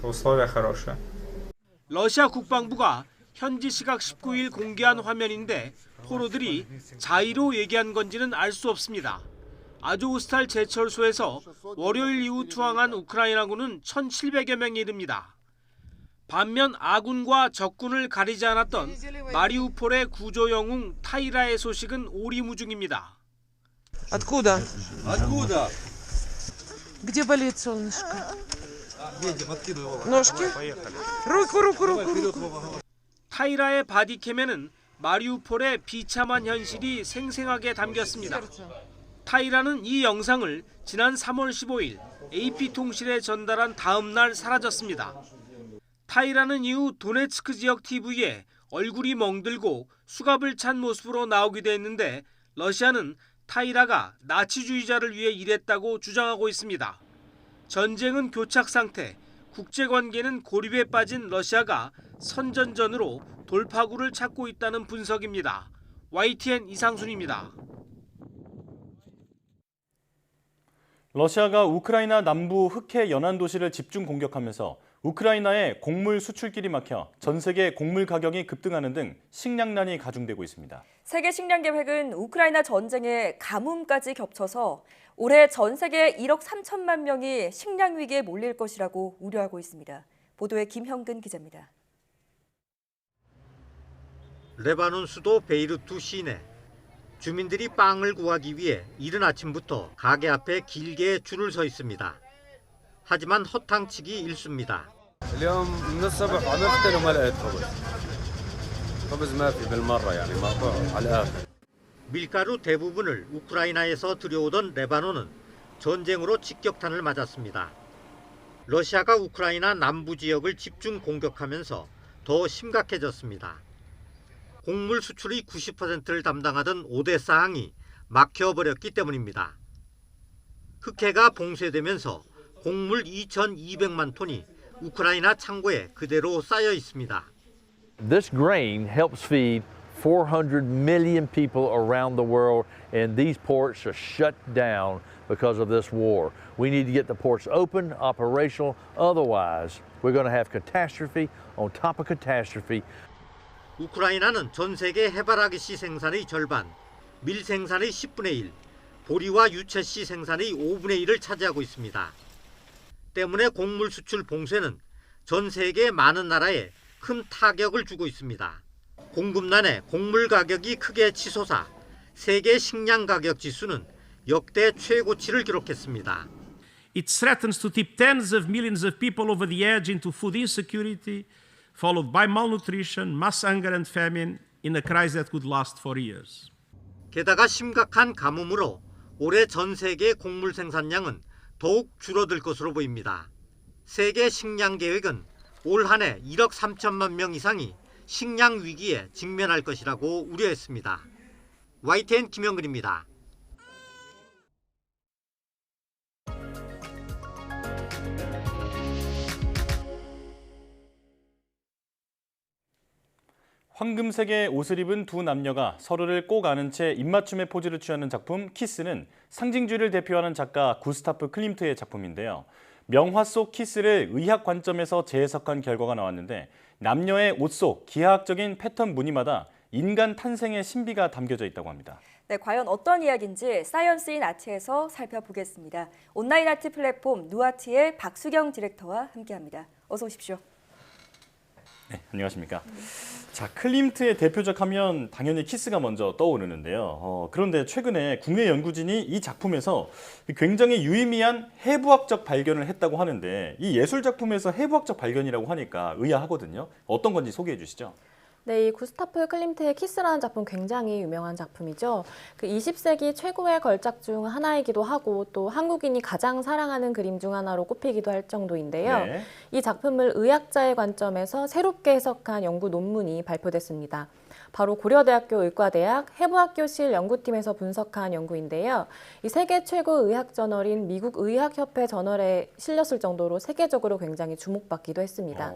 Speaker 23: условия хорошие.
Speaker 4: 러시아 국방부가 현지 시각 19일 공개한 화면인데 포로들이 자의로 얘기한 건지는 알 수 없습니다. 아조우스탈 제철소에서 월요일 이후 투항한 우크라이나군은 1,700여 명에 이릅니다. 반면 아군과 적군을 가리지 않았던 마리우폴의 구조 영웅 타이라의 소식은 오리무중입니다.
Speaker 24: Откуда?
Speaker 4: Откуда?
Speaker 24: Где болит солнышко? Ножки? руку.
Speaker 4: 타이라의 바디캠에는 마리우폴의 비참한 현실이 생생하게 담겼습니다. 타이라는 이 영상을 지난 3월 15일 AP통신에 전달한 다음 날 사라졌습니다. 타이라는 이후 도네츠크 지역 TV에 얼굴이 멍들고 수갑을 찬 모습으로 나오기도 했는데 러시아는 타이라가 나치주의자를 위해 일했다고 주장하고 있습니다. 전쟁은 교착 상태, 국제관계는 고립에 빠진 러시아가 선전전으로 돌파구를 찾고 있다는 분석입니다. YTN 이상순입니다.
Speaker 1: 러시아가 우크라이나 남부 흑해 연안 도시를 집중 공격하면서 우크라이나의 곡물 수출길이 막혀 전 세계 곡물 가격이 급등하는 등 식량난이 가중되고 있습니다.
Speaker 2: 세계 식량 계획은 우크라이나 전쟁에 가뭄까지 겹쳐서 올해 전 세계 1억 3천만 명이 식량 위기에 몰릴 것이라고 우려하고 있습니다. 보도에 김형근 기자입니다.
Speaker 25: 레바논 수도 베이루트 시내. 주민들이 빵을 구하기 위해 이른 아침부터 가게 앞에 길게 줄을 서 있습니다. 하지만 허탕치기 일쑤입니다. 밀가루 대부분을 우크라이나에서 들여오던 레바논은 전쟁으로 직격탄을 맞았습니다. 러시아가 우크라이나 남부 지역을 집중 공격하면서 더 심각해졌습니다. 곡물 수출이 90%를 담당하던 오데사 항이 막혀버렸기 때문입니다. 흑해가 봉쇄되면서 곡물 2,200만 톤이 우크라이나 창고에 그대로 쌓여 있습니다.
Speaker 26: This grain helps feed 400 million people around the world, and these ports are shut down because of this war. We need to get the ports open, operational, otherwise we're going to have catastrophe on top of catastrophe.
Speaker 25: 우크라이나는 전 세계 해바라기 씨 생산의 절반, 밀 생산의 10분의 1, 보리와 유채 씨 생산의 5분의 1을 차지하고 있습니다. 때문에 곡물 수출 봉쇄는 전 세계 많은 나라에 큰 타격을 주고 있습니다. 공급난에 곡물 가격이 크게 치솟아 세계 식량 가격 지수는 역대 최고치를 기록했습니다.
Speaker 27: It threatens to tip tens of millions of people over the edge into food insecurity, followed by malnutrition, mass hunger and famine in a crisis that could last for years.
Speaker 25: 게다가 심각한 가뭄으로 올해 전 세계 곡물 생산량은 더욱 줄어들 것으로 보입니다. 세계 식량 계획은 올 한 해 1억 3천만 명 이상이 식량 위기에 직면할 것이라고 우려했습니다. YTN 김영근입니다.
Speaker 1: 황금색의 옷을 입은 두 남녀가 서로를 꼭 안은 채 입맞춤의 포즈를 취하는 작품 키스는 상징주의를 대표하는 작가 구스타프 클림트의 작품인데요. 명화 속 키스를 의학 관점에서 재해석한 결과가 나왔는데 남녀의 옷 속 기하학적인 패턴 무늬마다 인간 탄생의 신비가 담겨져 있다고 합니다.
Speaker 2: 네, 과연 어떤 이야기인지 사이언스 인 아트에서 살펴보겠습니다. 온라인 아트 플랫폼 누아트의 박수경 디렉터와 함께합니다. 어서 오십시오.
Speaker 1: 네, 안녕하십니까. 자, 클림트의 대표작 하면 당연히 키스가 먼저 떠오르는데요. 그런데 최근에 국내 연구진이 이 작품에서 굉장히 유의미한 해부학적 발견을 했다고 하는데 이 예술작품에서 해부학적 발견이라고 하니까 의아하거든요. 어떤 건지 소개해 주시죠.
Speaker 3: 네, 이 구스타프 클림트의 키스라는 작품 굉장히 유명한 작품이죠. 그 20세기 최고의 걸작 중 하나이기도 하고 또 한국인이 가장 사랑하는 그림 중 하나로 꼽히기도 할 정도인데요.
Speaker 1: 네.
Speaker 3: 이 작품을 의학자의 관점에서 새롭게 해석한 연구 논문이 발표됐습니다. 바로 고려대학교 의과대학 해부학교실 연구팀에서 분석한 연구인데요. 이 세계 최고 의학 저널인 미국 의학협회 저널에 실렸을 정도로 세계적으로 굉장히 주목받기도 했습니다.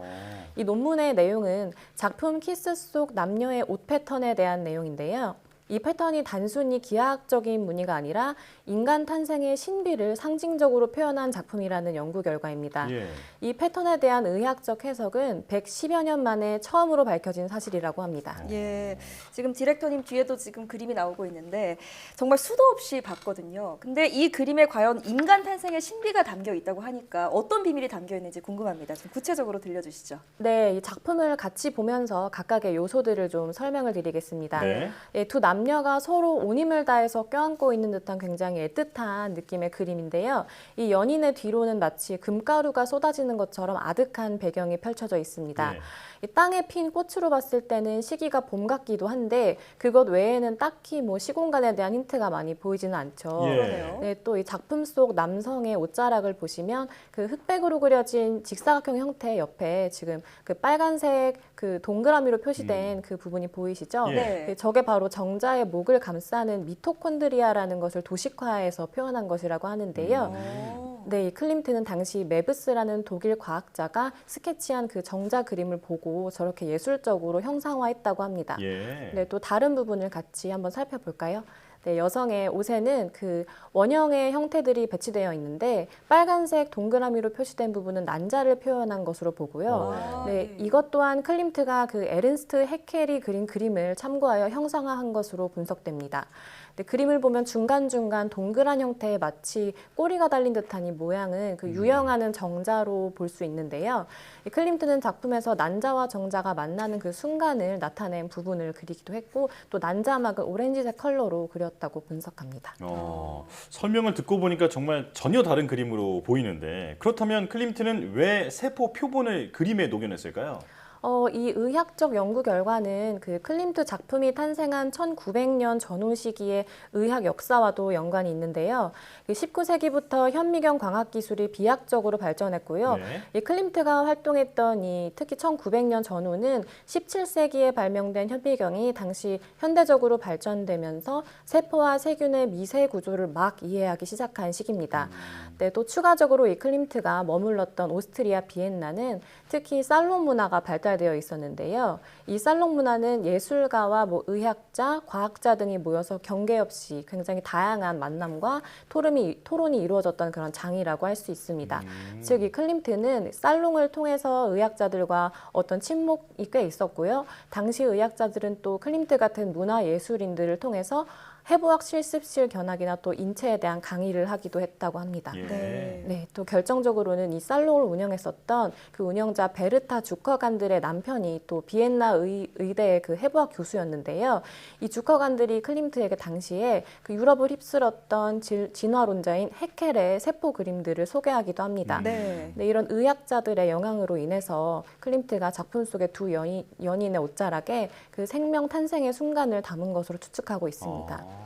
Speaker 3: 이 논문의 내용은 작품 키스 속 남녀의 옷 패턴에 대한 내용인데요. 이 패턴이 단순히 기하학적인 무늬가 아니라 인간 탄생의 신비를 상징적으로 표현한 작품이라는 연구 결과입니다.
Speaker 1: 예.
Speaker 3: 이 패턴에 대한 의학적 해석은 110여 년 만에 처음으로 밝혀진 사실이라고 합니다.
Speaker 2: 예, 지금 디렉터님 뒤에도 지금 그림이 나오고 있는데 정말 수도 없이 봤거든요. 근데 이 그림에 과연 인간 탄생의 신비가 담겨 있다고 하니까 어떤 비밀이 담겨 있는지 궁금합니다. 좀 구체적으로 들려주시죠.
Speaker 3: 네, 이 작품을 같이 보면서 각각의 요소들을 좀 설명을 드리겠습니다.
Speaker 1: 네.
Speaker 3: 예, 두 남녀가 서로 온 힘을 다해서 껴안고 있는 듯한 굉장히 애틋한 느낌의 그림인데요. 이 연인의 뒤로는 마치 금가루가 쏟아지는 것처럼 아득한 배경이 펼쳐져 있습니다.
Speaker 1: 네.
Speaker 3: 이 땅에 핀 꽃으로 봤을 때는 시기가 봄 같기도 한데 그것 외에는 딱히 뭐 시공간에 대한 힌트가 많이 보이지는 않죠.
Speaker 1: 예.
Speaker 3: 네, 또 이 작품 속 남성의 옷자락을 보시면 그 흑백으로 그려진 직사각형 형태 옆에 지금 그 빨간색 그 동그라미로 표시된 그 부분이 보이시죠?
Speaker 2: 예. 네.
Speaker 3: 저게 바로 정자의 목을 감싸는 미토콘드리아라는 것을 도식화해서 표현한 것이라고 하는데요. 네, 이 클림트는 당시 메브스라는 독일 과학자가 스케치한 그 정자 그림을 보고 저렇게 예술적으로 형상화했다고 합니다.
Speaker 1: 예.
Speaker 3: 네, 또 다른 부분을 같이 한번 살펴볼까요? 네, 여성의 옷에는 그 원형의 형태들이 배치되어 있는데 빨간색 동그라미로 표시된 부분은 난자를 표현한 것으로 보고요. 네, 이것 또한 클림트가 그 에른스트 해켈이 그린 그림을 참고하여 형상화한 것으로 분석됩니다. 네, 그림을 보면 중간중간 동그란 형태의 마치 꼬리가 달린 듯한 이 모양은 그 유영하는 정자로 볼 수 있는데요. 이 클림트는 작품에서 난자와 정자가 만나는 그 순간을 나타낸 부분을 그리기도 했고 또 난자막을 오렌지색 컬러로 그렸다고 분석합니다.
Speaker 1: 설명을 듣고 보니까 정말 전혀 다른 그림으로 보이는데 그렇다면 클림트는 왜 세포 표본을 그림에 녹여냈을까요?
Speaker 3: 이 의학적 연구 결과는 그 클림트 작품이 탄생한 1900년 전후 시기의 의학 역사와도 연관이 있는데요. 19세기부터 현미경 광학 기술이 비약적으로 발전했고요.
Speaker 1: 네.
Speaker 3: 이 클림트가 활동했던 특히 1900년 전후는 17세기에 발명된 현미경이 당시 현대적으로 발전되면서 세포와 세균의 미세 구조를 막 이해하기 시작한 시기입니다. 네, 또 추가적으로 이 클림트가 머물렀던 오스트리아 비엔나는 특히 살롱 문화가 발달되어 있었는데요. 이 살롱 문화는 예술가와 의학자, 과학자 등이 모여서 경계 없이 굉장히 다양한 만남과 토론이 이루어졌던 그런 장이라고 할 수 있습니다. 즉, 이 클림트는 살롱을 통해서 의학자들과 어떤 친목이 꽤 있었고요. 당시 의학자들은 또 클림트 같은 문화예술인들을 통해서 해부학 실습실 견학이나 또 인체에 대한 강의를 하기도 했다고 합니다.
Speaker 1: 예.
Speaker 3: 네, 또 결정적으로는 이 살롱을 운영했었던 그 운영자 베르타 주커간들의 남편이 또 비엔나 의대의 그 해부학 교수였는데요. 이 주커간들이 클림트에게 당시에 그 유럽을 휩쓸었던 진화론자인 해켈의 세포 그림들을 소개하기도 합니다. 네, 이런 의학자들의 영향으로 인해서 클림트가 작품 속의 두 연인의 옷자락에 그 생명 탄생의 순간을 담은 것으로 추측하고 있습니다.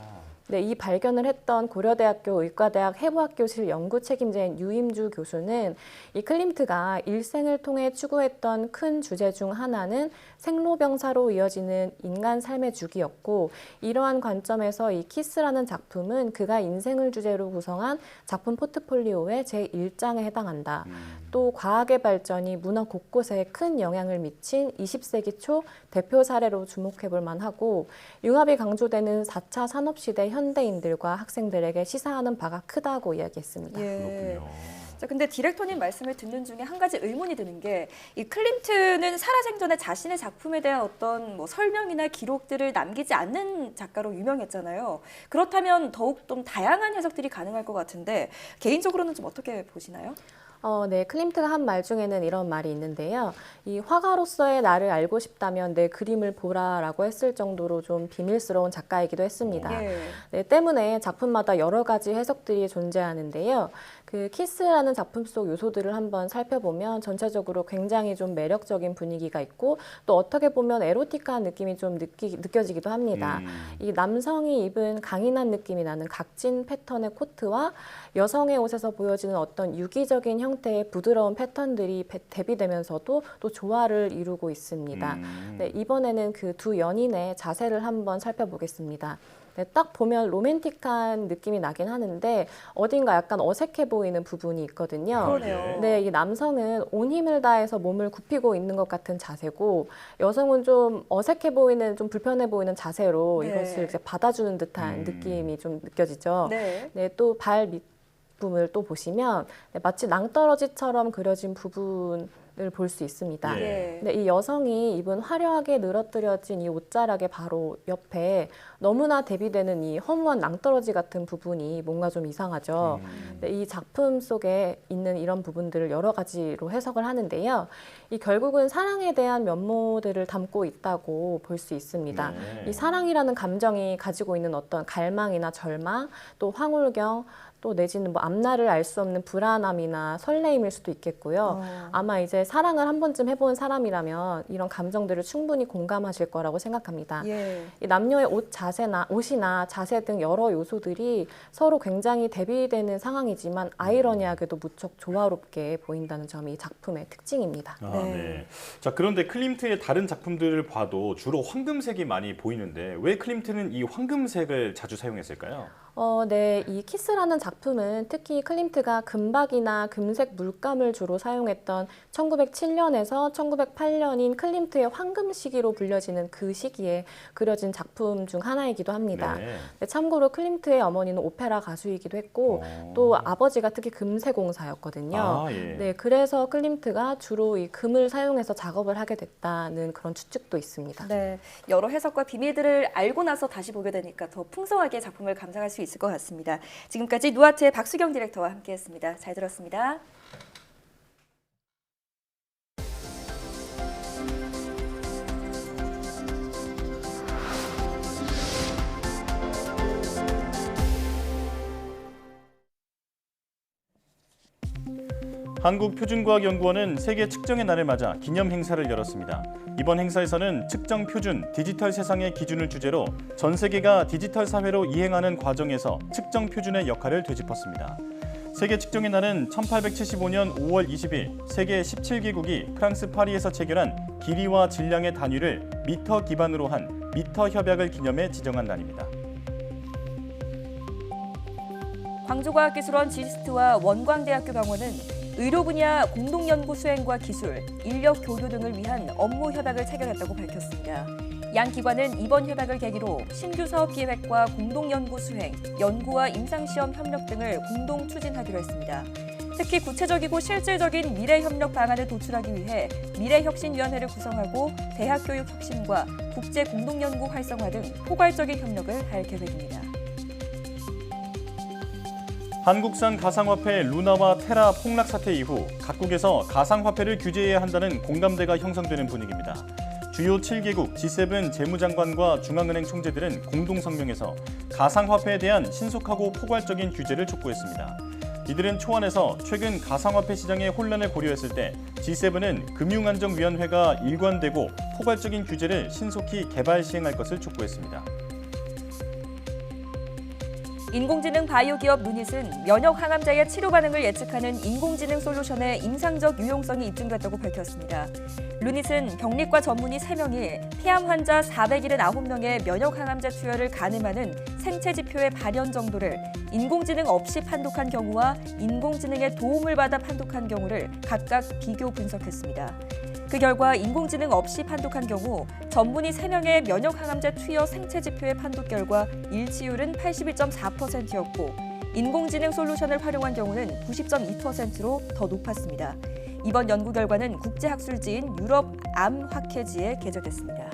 Speaker 3: 네, 이 발견을 했던 고려대학교 의과대학 해부학교실 연구 책임자인 유임주 교수는 이 클림트가 일생을 통해 추구했던 큰 주제 중 하나는 생로병사로 이어지는 인간 삶의 주기였고 이러한 관점에서 이 키스라는 작품은 그가 인생을 주제로 구성한 작품 포트폴리오의 제1장에 해당한다. 또 과학의 발전이 문화 곳곳에 큰 영향을 미친 20세기 초 대표 사례로 주목해볼 만하고 융합이 강조되는 4차 산업시대 현대인들과 학생들에게 시사하는 바가 크다고 이야기했습니다.
Speaker 2: 그렇군요. 자, 근데 디렉터님 말씀을 듣는 중에 한 가지 의문이 드는 게 이 클림트는 살아생전에 자신의 작품에 대한 어떤 설명이나 기록들을 남기지 않는 작가로 유명했잖아요. 그렇다면 더욱 좀 다양한 해석들이 가능할 것 같은데 개인적으로는 좀 어떻게 보시나요?
Speaker 3: 네, 클림트가 한 말 중에는 이런 말이 있는데요. 이 화가로서의 나를 알고 싶다면 내 그림을 보라라고 했을 정도로 좀 비밀스러운 작가이기도 했습니다. 네, 때문에 작품마다 여러 가지 해석들이 존재하는데요. 그 키스라는 작품 속 요소들을 한번 살펴보면 전체적으로 굉장히 좀 매력적인 분위기가 있고 또 어떻게 보면 에로틱한 느낌이 좀 느껴지기도 합니다. 이 남성이 입은 강인한 느낌이 나는 각진 패턴의 코트와 여성의 옷에서 보여지는 어떤 유기적인 형태의 부드러운 패턴들이 대비되면서도 또 조화를 이루고 있습니다. 네, 이번에는 그 두 연인의 자세를 한번 살펴보겠습니다. 네, 딱 보면 로맨틱한 느낌이 나긴 하는데 어딘가 약간 어색해 보이는 부분이 있거든요.
Speaker 2: 그러네요.
Speaker 3: 네, 이 남성은 온 힘을 다해서 몸을 굽히고 있는 것 같은 자세고 여성은 좀 어색해 보이는, 좀 불편해 보이는 자세로
Speaker 2: 네.
Speaker 3: 이것을 이제 받아주는 듯한 느낌이 좀 느껴지죠.
Speaker 2: 네.
Speaker 3: 네, 또 발 밑부분을 또 보시면 네, 마치 낭떠러지처럼 그려진 부분 을 볼 수 있습니다. 근데 이 여성이 입은 화려하게 늘어뜨려진 이 옷자락의 바로 옆에 너무나 대비되는 이 허무한 낭떠러지 같은 부분이 뭔가 좀 이상하죠. 이 작품 속에 있는 이런 부분들을 여러 가지로 해석을 하는데요. 이 결국은 사랑에 대한 면모들을 담고 있다고 볼 수 있습니다. 이 사랑이라는 감정이 가지고 있는 어떤 갈망이나 절망, 또 황홀경, 또 내지는 뭐 앞날을 알 수 없는 불안함이나 설레임일 수도 있겠고요. 아마 이제 사랑을 한 번쯤 해본 사람이라면 이런 감정들을 충분히 공감하실 거라고 생각합니다. 이 남녀의 옷이나 자세 등 여러 요소들이 서로 굉장히 대비되는 상황이지만 아이러니하게도 무척 조화롭게 보인다는 점이 이 작품의 특징입니다.
Speaker 1: 네. 자, 그런데 클림트의 다른 작품들을 봐도 주로 황금색이 많이 보이는데 왜 클림트는 이 황금색을 자주 사용했을까요?
Speaker 3: 네, 이 키스라는 작품은 특히 클림트가 금박이나 금색 물감을 주로 사용했던 1907년에서 1908년인 클림트의 황금 시기로 불려지는 그 시기에 그려진 작품 중 하나이기도 합니다. 네, 참고로 클림트의 어머니는 오페라 가수이기도 했고 또 아버지가 특히 금세공사였거든요. 네, 그래서 클림트가 주로 이 금을 사용해서 작업을 하게 됐다는 그런 추측도 있습니다.
Speaker 2: 네, 여러 해석과 비밀들을 알고 나서 다시 보게 되니까 더 풍성하게 작품을 감상할 수 있을 것 같습니다. 지금까지 누아트의 박수경 디렉터와 함께했습니다. 잘 들었습니다.
Speaker 1: 한국표준과학연구원은 세계 측정의 날을 맞아 기념 행사를 열었습니다. 이번 행사에서는 측정 표준, 디지털 세상의 기준을 주제로 전 세계가 디지털 사회로 이행하는 과정에서 측정 표준의 역할을 되짚었습니다. 세계 측정의 날은 1875년 5월 20일 세계 17개국이 프랑스 파리에서 체결한 길이와 질량의 단위를 미터 기반으로 한 미터 협약을 기념해 지정한 날입니다.
Speaker 2: 광주과학기술원 지스트와 원광대학교 병원은 의료 분야 공동연구 수행과 기술, 인력 교류 등을 위한 업무 협약을 체결했다고 밝혔습니다. 양 기관은 이번 협약을 계기로 신규 사업 기획과 공동연구 수행, 연구와 임상시험 협력 등을 공동 추진하기로 했습니다. 특히 구체적이고 실질적인 미래협력 방안을 도출하기 위해 미래혁신위원회를 구성하고 대학교육 혁신과 국제 공동연구 활성화 등 포괄적인 협력을 할 계획입니다.
Speaker 1: 한국산 가상화폐 루나와 테라 폭락 사태 이후 각국에서 가상화폐를 규제해야 한다는 공감대가 형성되는 분위기입니다. 주요 7개국 G7 재무장관과 중앙은행 총재들은 공동성명에서 가상화폐에 대한 신속하고 포괄적인 규제를 촉구했습니다. 이들은 초안에서 최근 가상화폐 시장의 혼란을 고려했을 때 G7은 금융안정위원회가 일관되고 포괄적인 규제를 신속히 개발 시행할 것을 촉구했습니다.
Speaker 2: 인공지능 바이오 기업 루닛은 면역 항암제의 치료 반응을 예측하는 인공지능 솔루션의 임상적 유용성이 입증됐다고 밝혔습니다. 루닛은 병리과 전문의 3명이 폐암 환자 479명의 면역 항암제 투여를 가늠하는 생체 지표의 발현 정도를 인공지능 없이 판독한 경우와 인공지능의 도움을 받아 판독한 경우를 각각 비교 분석했습니다. 그 결과 인공지능 없이 판독한 경우 전문의 3명의 면역항암제 투여 생체 지표의 판독 결과 일치율은 81.4%였고 인공지능 솔루션을 활용한 경우는 90.2%로 더 높았습니다. 이번 연구 결과는 국제학술지인 유럽 암학회지에 게재됐습니다.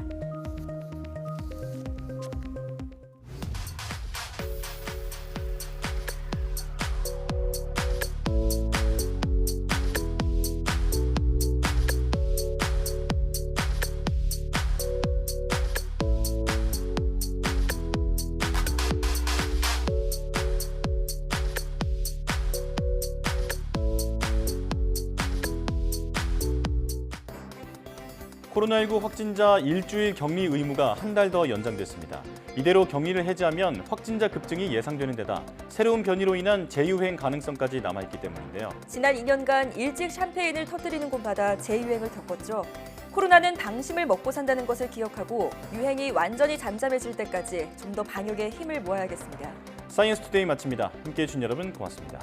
Speaker 1: 코로나19 확진자 일주일 격리 의무가 한 달 더 연장됐습니다. 이대로 격리를 해제하면 확진자 급증이 예상되는 데다 새로운 변이로 인한 재유행 가능성까지 남아있기 때문인데요.
Speaker 2: 지난 2년간 일찍 샴페인을 터뜨리는 곳마다 재유행을 겪었죠. 코로나는 당심을 먹고 산다는 것을 기억하고 유행이 완전히 잠잠해질 때까지 좀 더 방역에 힘을 모아야겠습니다.
Speaker 1: 사이언스 투데이 마칩니다. 함께해 주신 여러분 고맙습니다.